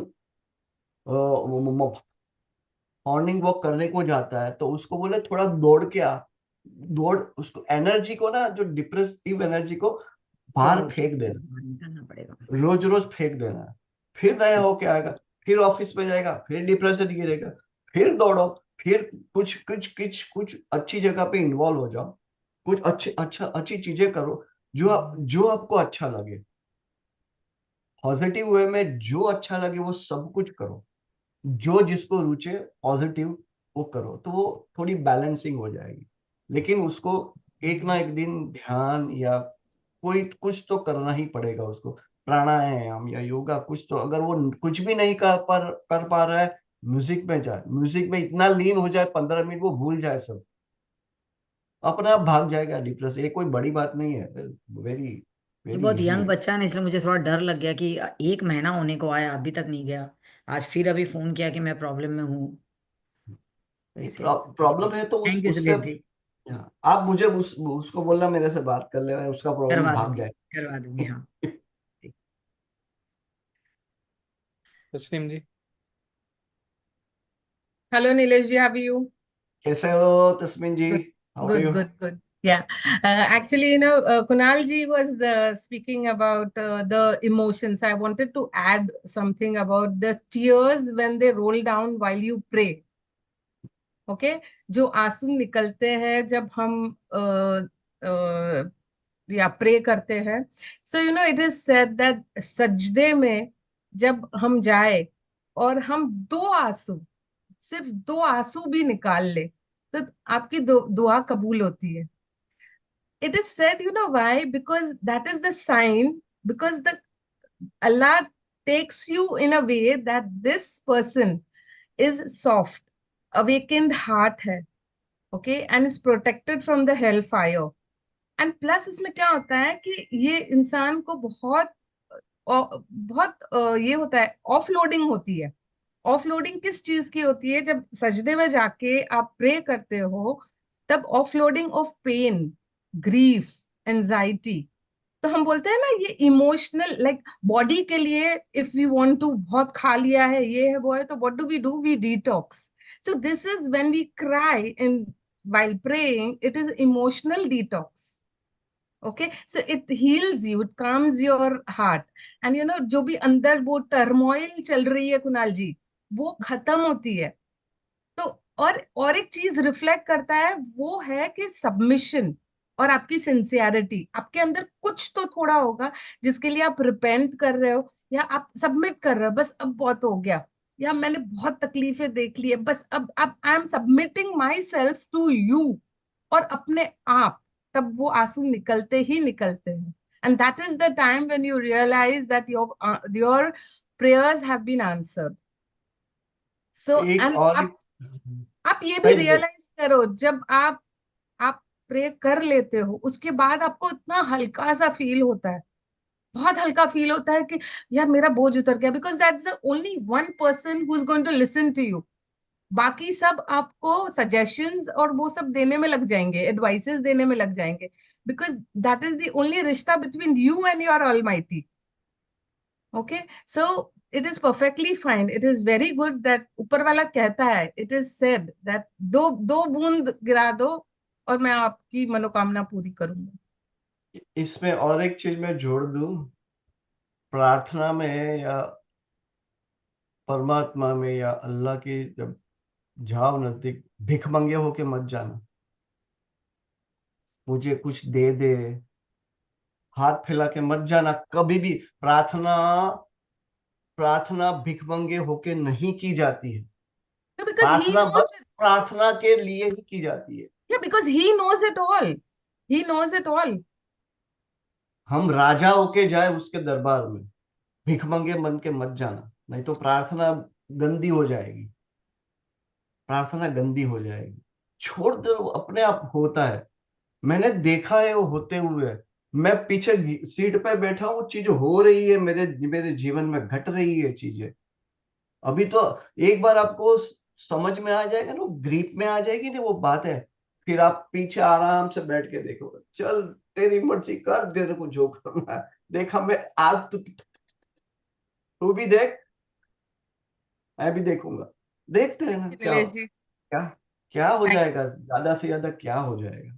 मॉर्निंग वॉक करने को जाता है, तो उसको बोले थोड़ा दौड़ के आ। दौड़ उसको एनर्जी को ना, जो डिप्रेसिव एनर्जी को बाहर पॉजिटिव फेंक देना, निकलना पड़ेगा। रोज रोज फेंक देना है। फिर नया होके आएगा, फिर ऑफिस में जाएगा, फिर डिप्रेशन गिरेगा, फिर दौड़ो, फिर कुछ कुछ कुछ कुछ अच्छी जगह पे इन्वॉल्व हो जाओ, कुछ अच्छी चीजें करो, जो आपको अच्छा लगे, पॉजिटिव वे में जो अच्छा लगे वो सब कुछ करो। जो जिसको रुचे पॉजिटिव वो करो, तो वो थोड़ी बैलेंसिंग हो जाएगी। लेकिन उसको एक ना एक दिन ध्यान या कोई कुछ तो करना ही पड़ेगा उसको, प्राणायाम या योगा कुछ तो। अगर वो कुछ भी नहीं कर पा रहा है, म्यूजिक में जाए, म्यूजिक में इतना लीन हो जाए, 15 मिनट वो भूल जाए सब, अपने आप भाग जाएगा डिप्रेस। ये कोई बड़ी बात नहीं है, वेरी ये वेरी बहुत इजी यंग है। बच्चा है ना, इसलिए मुझे थोड़ा डर लग गया कि 1 महीना होने को आया अभी तक नहीं गया। आज फिर अभी फोन किया कि मैं प्रॉब्लम में हूँ, तो इसलिए। प्रॉब्लम है तो थैंक यू उससे सुरेश जी। आप मुझे उसको बोलना मेरे से बात कर ले, उसका प्रॉब्लम करवा भाग दूंगी, करवा दूंगी, हाँ। जाए। तस्लीम जी। Hello, Nilesh ji, how are you? कैसे हो Tasmeen ji? Good, how are good, you? good, good. Yeah. Actually, Kunal ji was speaking about the emotions. I wanted to add something about the tears when they roll down while you pray. Okay? जो आंसू निकलते हैं जब हम या pray करते हैं. सो it is said that सजदे में जब हम जाए और हम दो आंसू, सिर्फ दो आंसू भी निकाल ले, तो आपकी दुआ कबूल होती है. It is said, why? Because that is the sign, because the Allah takes you in a way that this person is soft, awakened heart है, okay, and is protected from the hellfire. And plus इसमें क्या होता है कि ये इंसान को बहुत बहुत ये होता है, ऑफलोडिंग होती है. ऑफलोडिंग किस चीज की होती है? जब सजदे में जाके आप प्रे करते हो, तब offloading of pain, grief, anxiety. तो हम बोलते हैं ना, ये इमोशनल, लाइक बॉडी के लिए, इफ वी वांट टू, बहुत खा लिया है, ये है वो है, तो what do, we detox. So this is when we cry in while praying, it is emotional detox. Okay, so it heals you, it calms your heart. And जो भी अंदर वो टर्मोइल चल रही है कुणाल जी, वो खत्म होती है. तो और एक चीज रिफ्लेक्ट करता है, वो है कि सबमिशन और आपकी सिंसियरिटी. आपके अंदर कुछ तो थोड़ा होगा जिसके लिए आप रिपेंट कर रहे हो, या आप सबमिट कर रहे हो, बस अब बहुत हो गया, या मैंने बहुत तकलीफें देख ली है, बस अब I am submitting myself to you. और अपने आप, तब वो आंसू निकलते ही निकलते हैं. And that is the time when you realize that your prayers have been answered. So एक एंड और आप ये भी सही बोल। रियलाइज करो, जब आप प्रे कर लेते हो, उसके बाद आपको इतना हल्का सा फील होता है, बहुत हल्का फील होता है कि यार मेरा बोझ उतर गया. Because that's the only one person who is going to listen to you. बाकी सब आपको सजेशंस और वो सब देने में लग जाएंगे, एडवाइसेस देने में लग जाएंगे. Because that is the only रिश्ता between you and your almighty. Okay, so it is perfectly fine. It is very good that ऊपर वाला कहता है, इट इज सेड दैट दो दो बूंद गिरा दो और मैं आपकी मनोकामना पूरी करूंगा. इसमें और एक चीज मैं जोड़ दूं, प्रार्थना में या परमात्मा में या अल्लाह की जब जाओ नजदीक, भिखमंगे होके मत जाना, मुझे कुछ दे दे, हाथ फैला के मत जाना कभी भी. प्रार्थना प्रार्थना भिखमंगे होके नहीं की जाती है. बिकॉज ही प्रार्थना नोज बस प्रार्थना के लिए ही की जाती है. Yeah, because he knows it all. He knows it all. हम राजा होके जाए उसके दरबार में, भिखमंगे बन के मत जाना, नहीं तो प्रार्थना गंदी हो जाएगी. प्रार्थना गंदी हो जाएगी. छोड़ दो, अपने आप होता है. मैंने देखा है वो होते हुए. मैं पीछे सीट पे बैठा हूँ, चीज हो रही है, मेरे मेरे जीवन में घट रही है चीजें. अभी तो एक बार आपको समझ में आ जाएगा ना, ग्रीप में आ जाएगी ना वो बात है, फिर आप पीछे आराम से बैठ के देखोगे, चल तेरी मर्जी कर, तेरे को जो करना है. देखा मैं आज, तू भी देख, मैं भी देखूंगा. देखते हैं ना क्या नीलेश जी, क्या क्या हो थैंक जाएगा, ज्यादा से ज्यादा क्या हो जाएगा.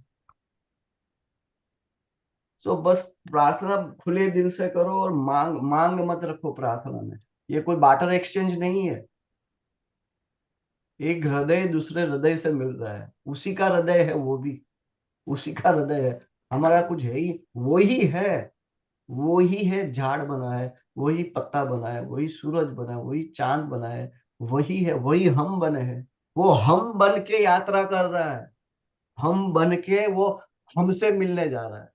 सो बस प्रार्थना खुले दिल से करो और मांग मांग मत रखो प्रार्थना में. ये कोई बाटर एक्सचेंज नहीं है. एक हृदय दूसरे हृदय से मिल रहा है, उसी का हृदय है वो भी, उसी का हृदय है. हमारा कुछ है ही, वो ही है. वो ही है, झाड़ बना है, वही पत्ता बना है, वही सूरज बना है, वही चांद बना है, वही है, वही हम बने हैं. वो हम बन के यात्रा कर रहा है, हम बन के वो हमसे मिलने जा रहा है.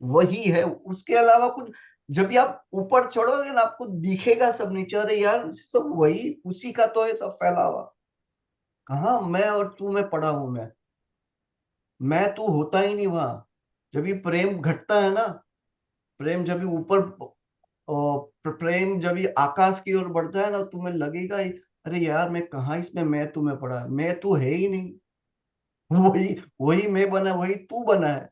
वही है, उसके अलावा कुछ. जब भी आप ऊपर चढ़ोगे ना, आपको दिखेगा सब नीचे, अरे यार सब वही उसी का तो है सब फैला हुआ. कहाँ मैं और तू में पड़ा हूं. मैं तू होता ही नहीं वहां. जब ये प्रेम घटता है ना, प्रेम जब ये ऊपर, प्रेम जब ये आकाश की ओर बढ़ता है ना, तुम्हें लगेगा अरे यार मैं कहाँ इसमें मैं तुम्हें पड़ा, मैं तू है ही नहीं. वही वही मैं बना, वही तू बना है,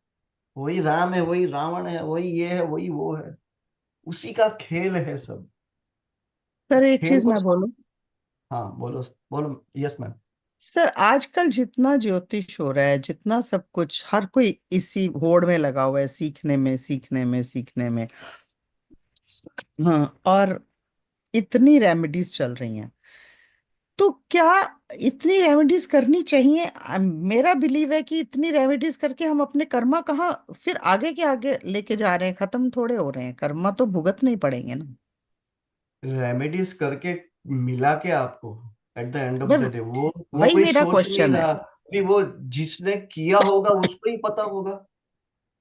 वही राम है, वही रावण है, वही ये है, वही वो है. उसी का खेल है सब. सर एक खेल चीज को मैं बोलूं, हाँ बोलो बोलो, यस मैम। सर आजकल जितना ज्योतिष हो रहा है, जितना सब कुछ, हर कोई इसी होड़ में लगा हुआ है, सीखने में सीखने में सीखने में। हाँ, और इतनी रेमेडीज चल रही हैं, तो क्या इतनी रेमेडीज करनी चाहिए? मेरा बिलीव है कि इतनी रेमेडीज करके हम अपने कर्मा कहाँ फिर आगे के आगे लेके जा रहे हैं, खत्म थोड़े हो रहे हैं, कर्मा तो भुगतने ही पड़ेंगे ना। रेमेडीज करके मिला के आपको एट द एंड ऑफ मैं द डे, वो वही कोई मेरा सोच नहीं क्वेश्चन है। रहा कि वो जिसने किया होगा उसको ही पता होगा।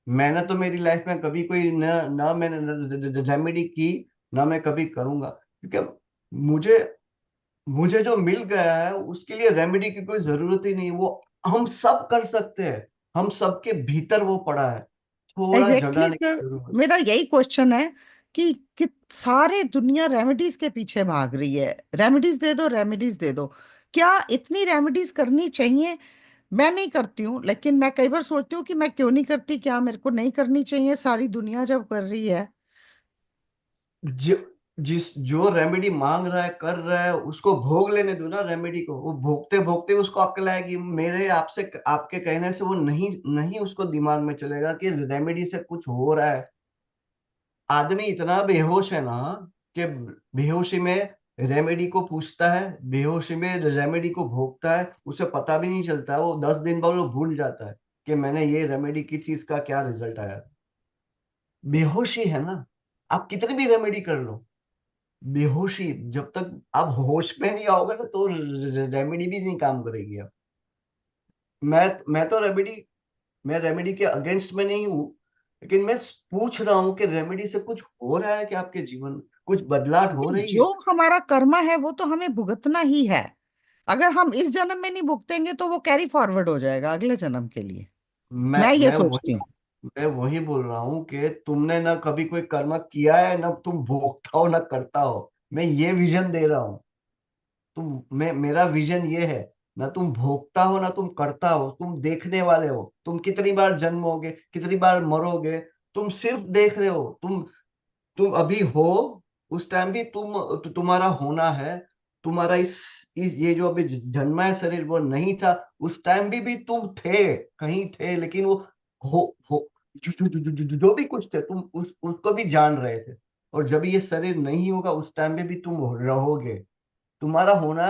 मैंने तो मेरी लाइफ में कभी कोई ना मैंने रेमेडी की, ना मैं कभी करूंगा, क्योंकि मुझे मुझे जो मिल गया है उसके लिए रेमेडी की कोई जरूरत ही नहीं। वो हम सब कर सकते हैं, हम सबके भीतर वो पड़ा है, थोड़ा एग्जैक्टली जगाने सर, की जरूरत। मेरा यही क्वेश्चन है कि सारे दुनिया रेमेडीज के पीछे भाग रही है, रेमेडीज दे दो, रेमेडीज दे दो। क्या इतनी रेमेडीज करनी चाहिए? मैं नहीं करती हूँ, लेकिन मैं कई बार सोचती हूँ कि मैं क्यों नहीं करती, क्या मेरे को नहीं करनी चाहिए? सारी दुनिया जब कर रही है। जो जो रेमेडी मांग रहा है कर रहा है, उसको भोग लेने दो ना रेमेडी को। वो भोगते भोगते उसको अक्ल आएगी। मेरे आपसे आपके कहने से वो नहीं नहीं उसको दिमाग में चलेगा कि रेमेडी से कुछ हो रहा है। आदमी इतना बेहोश है ना कि बेहोशी में रेमेडी को पूछता है, बेहोशी में रेमेडी को भोगता है, उसे पता भी नहीं चलता। वो 10 दिन बाद वो भूल जाता है कि मैंने ये रेमेडी की थी, इसका क्या रिजल्ट आया। बेहोशी है ना, आप कितनी भी रेमेडी कर लो, बेहोशी। जब तक आप होश में नहीं आओगे ना, तो रेमेडी भी नहीं काम करेगी। आप मैं तो मैं रेमेडी के अगेंस्ट में नहीं हूँ, लेकिन मैं पूछ रहा हूँ कि रेमेडी से कुछ हो रहा है कि आपके जीवन में कुछ बदलाव हो रही है। जो हमारा कर्मा है वो तो हमें भुगतना ही है। अगर हम इस जन्म में नहीं भुगतेंगे तो वो कैरी फॉरवर्ड हो जाएगा अगले जन्म के लिए। मैं मैं ये मैं सोचती वही हूँ। मैं वही बोल रहा हूँ कि तुमने ना कभी कोई कर्म किया है, ना तुम भोगता हो ना करता हो। मैं ये विजन दे रहा हूँ। मेरा विजन ये है, ना तुम भोगता हो ना तुम करता हो, तुम देखने वाले हो। तुम कितनी बार जन्मोगे, कितनी बार मरोगे, तुम सिर्फ देख रहे हो। तुम अभी हो, उस टाइम भी तुम्हारा होना है। तुम्हारा इस ये जो अभी जन्मा है शरीर, वो नहीं था। उस टाइम भी तुम थे, कहीं थे, लेकिन वो हो जो भी कुछ थे, तुम उसको भी जान रहे थे। और जब ये शरीर नहीं होगा, उस टाइम पे भी तुम रहोगे। तुम्हारा होना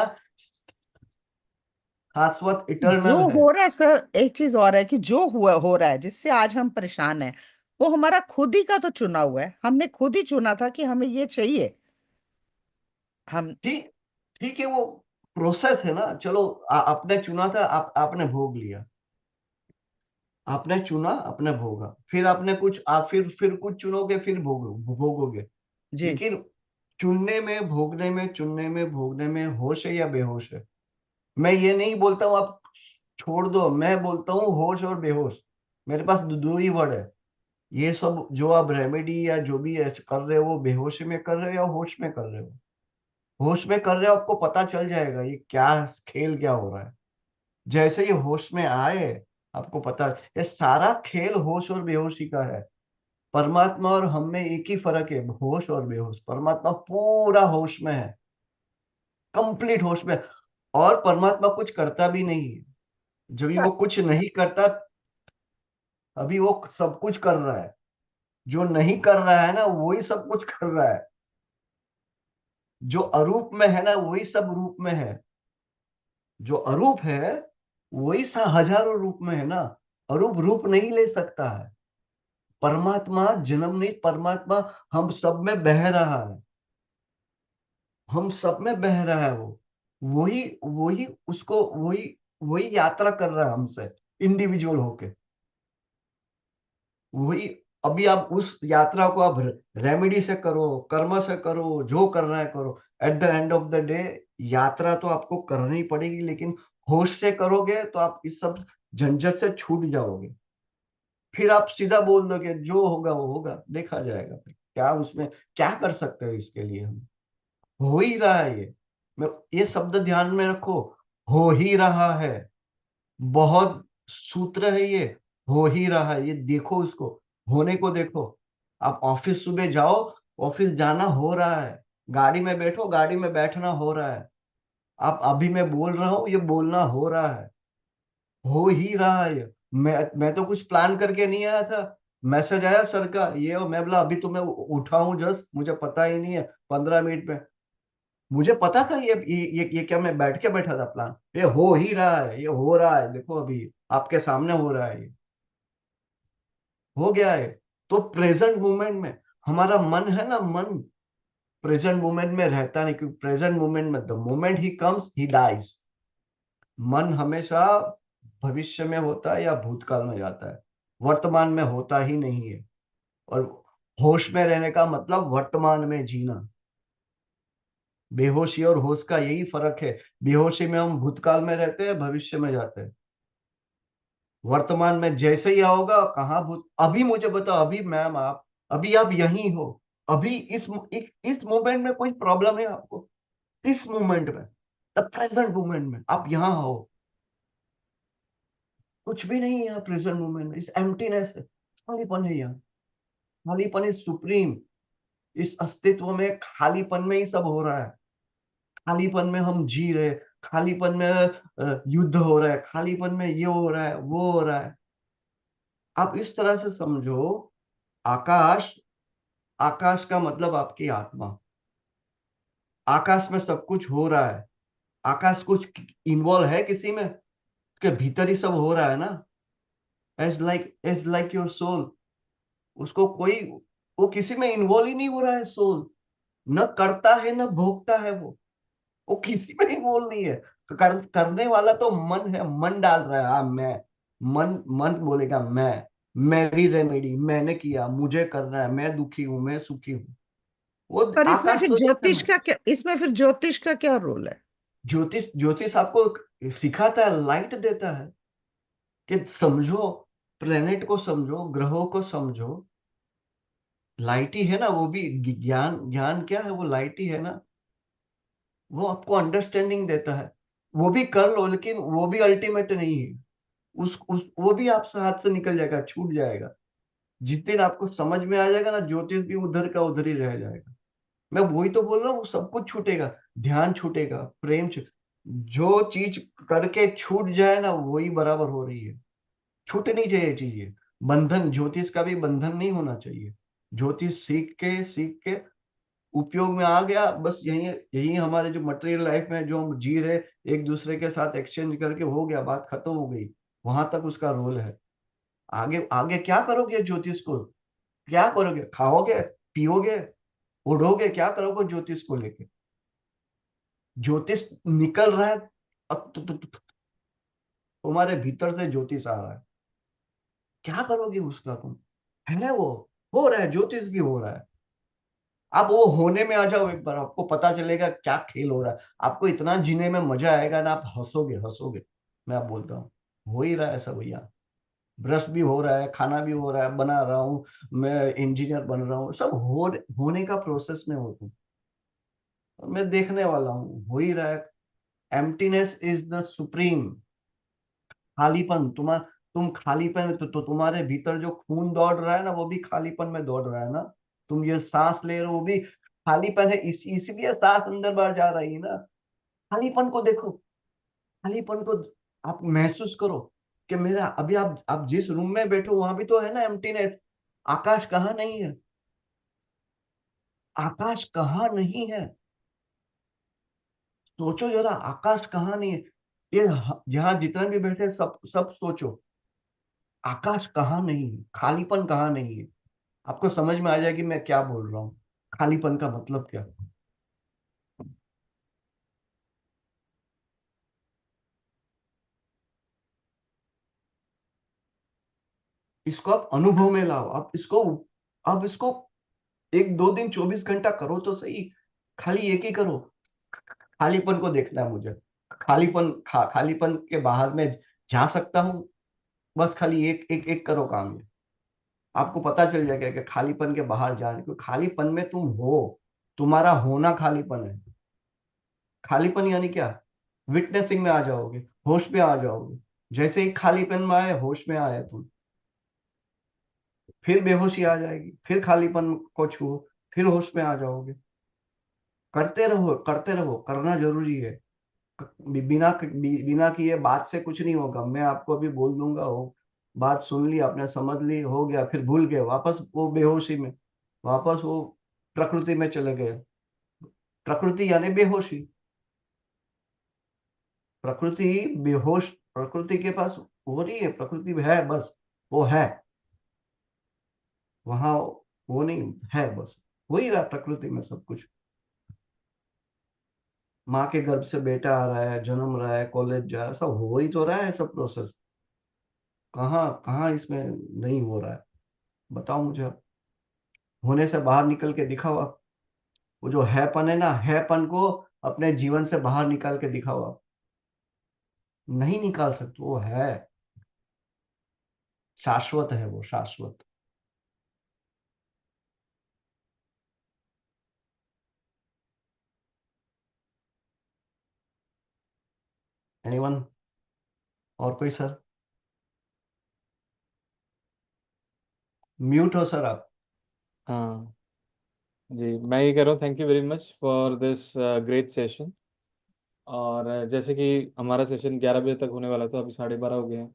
शाश्वत जो इटर्नल है। हो रहा है सर, एक चीज और है कि जो हुआ हो रहा है जिससे आज हम परेशान हैं, वो हमारा खुद ही का तो चुना हुआ है। हमने खुद ही चुना था कि हमें ये चाहिए। हम ठीक ठीक है, वो प्रोसेस है ना। चलो आपने चुना था, आपने भोग लिया। आपने चुना, आपने भोगा। फिर आपने कुछ आप फिर कुछ चुनोगे, फिर भोगोगे। जी। लेकिन चुनने में, भोगने में, चुनने में, भोगने में होश है या बेहोश है? मैं ये नहीं बोलता हूँ आप छोड़ दो, मैं बोलता हूँ होश और बेहोश। मेरे पास दो ही वर्ड है। ये सब जो आप रेमेडी या जो भी ऐसे कर रहे हो, वो बेहोशी में कर रहे हो या होश में कर रहे हो? होश में कर रहे हो, आपको पता चल जाएगा ये क्या खेल क्या हो रहा है। जैसे ये होश में आए, आपको पता, ये सारा खेल होश और बेहोशी का है। परमात्मा और हम में एक ही फर्क है, होश और बेहोश। परमात्मा पूरा होश में है, कंप्लीट होश में। और परमात्मा कुछ करता भी नहीं है। जब भी वो कुछ नहीं करता, अभी वो सब कुछ कर रहा है। जो नहीं कर रहा है ना, वही सब कुछ कर रहा है। जो अरूप में है ना, वही सब रूप में है। जो अरूप है, वही हजारों रूप में है ना। अरूप रूप नहीं ले सकता है। परमात्मा जन्म नहीं, परमात्मा हम सब में बह रहा है। हम सब में बह रहा है वो। वही वही उसको वही वही यात्रा कर रहा है हमसे, इंडिविजुअल होके। वही अभी आप उस यात्रा को आप रेमेडी से करो, कर्म से करो, जो करना है करो। At the end of the day यात्रा तो आपको करनी पड़ेगी, लेकिन होश से करोगे तो आप इस सब झंझट से छूट जाओगे। फिर आप सीधा बोल दोगे जो होगा वो होगा, देखा जाएगा। फिर क्या उसमें क्या कर सकते हो इसके लिए हम? हो ही रहा है ये। मैं ये शब्द ध्यान में रखो, हो ही रहा है। बहुत सूत्र है ये। हो ही रहा है, ये देखो, उसको होने को देखो। आप ऑफिस सुबह जाओ, ऑफिस जाना हो रहा है। गाड़ी में बैठो, गाड़ी में बैठना हो रहा है। आप अभी मैं बोल रहा हूँ, ये बोलना हो रहा है, हो ही रहा है। मैं तो कुछ प्लान करके नहीं आया था। मैसेज आया सर का, ये और मैं बोला अभी तो मैं उठा हूँ जस्ट, मुझे पता ही नहीं है 15 मिनट में। मुझे पता था ये क्या मैं बैठ के बैठा था प्लान? ये हो ही रहा है, ये हो रहा है, देखो अभी आपके सामने हो रहा है, ये हो गया है। तो प्रेजेंट मोमेंट में हमारा मन है ना, मन प्रेजेंट मोमेंट में रहता नहीं, क्योंकि प्रेजेंट मोमेंट में the moment he comes he dies. मन हमेशा भविष्य में होता है या भूतकाल में जाता है, वर्तमान में होता ही नहीं है। और होश में रहने का मतलब वर्तमान में जीना। बेहोशी और होश का यही फर्क है। बेहोशी में हम भूतकाल में रहते हैं, भविष्य में जाते हैं। वर्तमान में जैसे ही आओगा, कहाँ भूत, अभी मुझे बताओ, अभी मैम आप, अभी आप यहीं हो, अभी इस मोमेंट में कोई प्रॉब्लम है आपको? इस मोमेंट में, द प्रेजेंट मोमेंट में आप यहाँ हो, कुछ भी नहीं है यहाँ प्रेजेंट मोमेंट में। इस एम्प्टीनेस है, खालीपन है यहाँ। खालीपन इज सुप्रीम। इस अस्तित्व में खालीपन में ही सब हो रहा है। खालीपन में हम जी रहे, खालीपन में युद्ध हो रहा है, खालीपन में ये हो रहा है, वो हो रहा है। आप इस तरह से समझो, आकाश, आकाश का मतलब आपकी आत्मा। आकाश में सब कुछ हो रहा है। आकाश कुछ इन्वॉल्व है किसी में? उसके भीतर ही सब हो रहा है ना। As like your soul. उसको कोई, वो किसी में इन्वॉल्व ही नहीं हो रहा है। सोल न करता है न भोगता है, वो किसी में इन्वॉल्व नहीं है। करने वाला तो मन है, मन डाल रहा है। हाँ मैं, मन मन बोलेगा मेरी रेमेडी, मैंने किया, मुझे करना है, मैं दुखी हूं, मैं सुखी हूँ। वो पर इसमें आकाश फिर तो नहीं ज्योतिष करना। का क्या, इसमें फिर ज्योतिष का क्या रोल है? ज्योतिष, ज्योतिष आपको सिखाता है, लाइट देता है कि समझो, प्लेनेट को समझो, ग्रहों को समझो। लाइट ही है ना वो भी। ज्ञान, ज्ञान क्या है? वो लाइट ही है ना। वो आपको अंडरस्टैंडिंग देता है। वो भी कर लो, लेकिन वो भी अल्टीमेट नहीं है। उस वो भी आपसे हाथ से निकल जाएगा, छूट जाएगा। जिस दिन आपको समझ में आ जाएगा ना, ज्योतिष भी उधर का उधर ही रह जाएगा। मैं वही तो बोल रहा हूँ, सब कुछ छूटेगा। ध्यान छूटेगा, प्रेम छूट, जो चीज करके छूट जाए ना, वही बराबर हो रही है। छूटनी चाहिए चीजें। बंधन, ज्योतिष का भी बंधन नहीं होना चाहिए। ज्योतिष सीख के सीख के उपयोग में आ गया, बस यही यही हमारे जो मटेरियल लाइफ में जो हम जी रहे, एक दूसरे के साथ एक्सचेंज करके हो गया, बात खत्म हो गई। वहां तक उसका रोल है। आगे आगे क्या करोगे ज्योतिष को? क्या करोगे? खाओगे, पियोगे, उड़ोगे? क्या करोगे ज्योतिष को लेके? ज्योतिष निकल रहा है, अब तुम्हारे भीतर से ज्योतिष आ रहा है। क्या करोगे उसका तुम? है वो, हो रहा है, ज्योतिष भी हो रहा है। आप वो होने में आ जाओ एक बार, आपको पता चलेगा क्या खेल हो रहा है। आपको इतना जीने में मजा आएगा ना, आप हंसोगे हंसोगे। मैं आप बोलता हूँ, हो ही रहा है सब भैया। ब्रश भी हो रहा है, खाना भी हो रहा है, बना रहा हूँ, मैं इंजीनियर बन रहा हूँ, सब होने का प्रोसेस में हो तुम। और मैं देखने वाला हूँ, हो ही रहा है। Emptiness is the supreme. खालीपन, तुम खालीपन में तो तुम्हारे भीतर जो खून दौड़ रहा है ना, वो भी खालीपन में दौड़ रहा है ना। तुम ये सांस ले रहे हो, वो भी खालीपन है, इसीलिए सांस अंदर बाहर जा रही है ना। खालीपन को देखो, खालीपन को आप महसूस करो कि मेरा अभी, आप जिस रूम में बैठो वहां भी तो है ना एम्प्टीनेस। आकाश कहाँ नहीं है? आकाश कहाँ नहीं है? सोचो जरा, आकाश कहाँ नहीं है? ये यहाँ जितने भी बैठे सब सब सोचो, आकाश कहाँ नहीं है, खालीपन कहाँ नहीं है। आपको समझ में आ जाएगी मैं क्या बोल रहा हूँ, खालीपन का मतलब क्या। इसको आप अनुभव में लाओ, आप इसको 1 2 दिन 24 घंटा करो तो सही। खाली एक ही करो। खालीपन को देखना है मुझे। खालीपन के बाहर में जा सकता हूँ। बस खाली एक एक एक करो काम। आपको पता चल जाएगा कि खालीपन के बाहर जाने, क्योंकि खालीपन में तुम हो, तुम्हारा होना खालीपन है। खालीपन यानी क्या? विटनेसिंग में आ जाओगे, होश में आ जाओगे। जैसे ही खालीपन में आए, होश में आए तुम, फिर बेहोशी आ जाएगी, फिर खालीपन को छुओ, फिर होश में आ जाओगे। करते रहो करते रहो, करना जरूरी है। बिना किए बात से कुछ नहीं होगा। मैं आपको अभी बोल दूंगा, वो बात सुन ली आपने, समझ ली, हो गया, फिर भूल गए, वापस वो बेहोशी में, वापस वो प्रकृति में चले गए। प्रकृति यानी बेहोशी। प्रकृति बेहोश, प्रकृति के पास वो नहीं है, प्रकृति है बस, वो है वहां, वो नहीं है, बस हो ही रहा है प्रकृति में सब कुछ। माँ के गर्भ से बेटा आ रहा है, जन्म रहा है, कॉलेज जा रहा है, सब हो ही तो रहा है सब प्रोसेस। कहाँ कहाँ इसमें नहीं हो रहा है? बताओ मुझे आप। होने से बाहर निकल के दिखाओ आप। वो जो हैपन है ना, हैपन को अपने जीवन से बाहर निकाल के दिखाओ आप। नहीं निकाल सकते, वो है, शाश्वत है वो, शाश्वत। एनीवन? और कोई सर? म्यूट हो सर आप। हाँ जी, मैं ये कह रहा हूँ, thank you very much for this great session. और जैसे कि हमारा सेशन 11 बजे तक होने वाला था, अभी 12:30 हो गए हैं,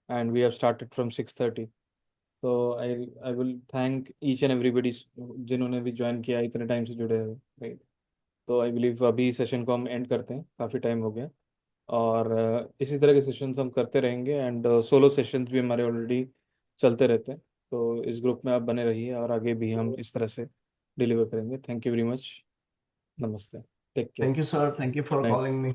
and we have started from 6:30। तो I I will thank each and everybody जिन्होंने भी ज्वाइन किया, इतने टाइम से जुड़े हुए, राइट। तो आई बिलीव अभी सेशन को हम एंड करते हैं, काफ़ी टाइम हो गया। और इसी तरह के सेशंस हम करते रहेंगे, एंड सोलो सेशंस भी हमारे ऑलरेडी चलते रहते हैं। तो इस ग्रुप में आप बने रहिए, और आगे भी हम इस तरह से डिलीवर करेंगे। Thank you very much. नमस्ते। Take care. Thank you sir, thank you for night. Calling me.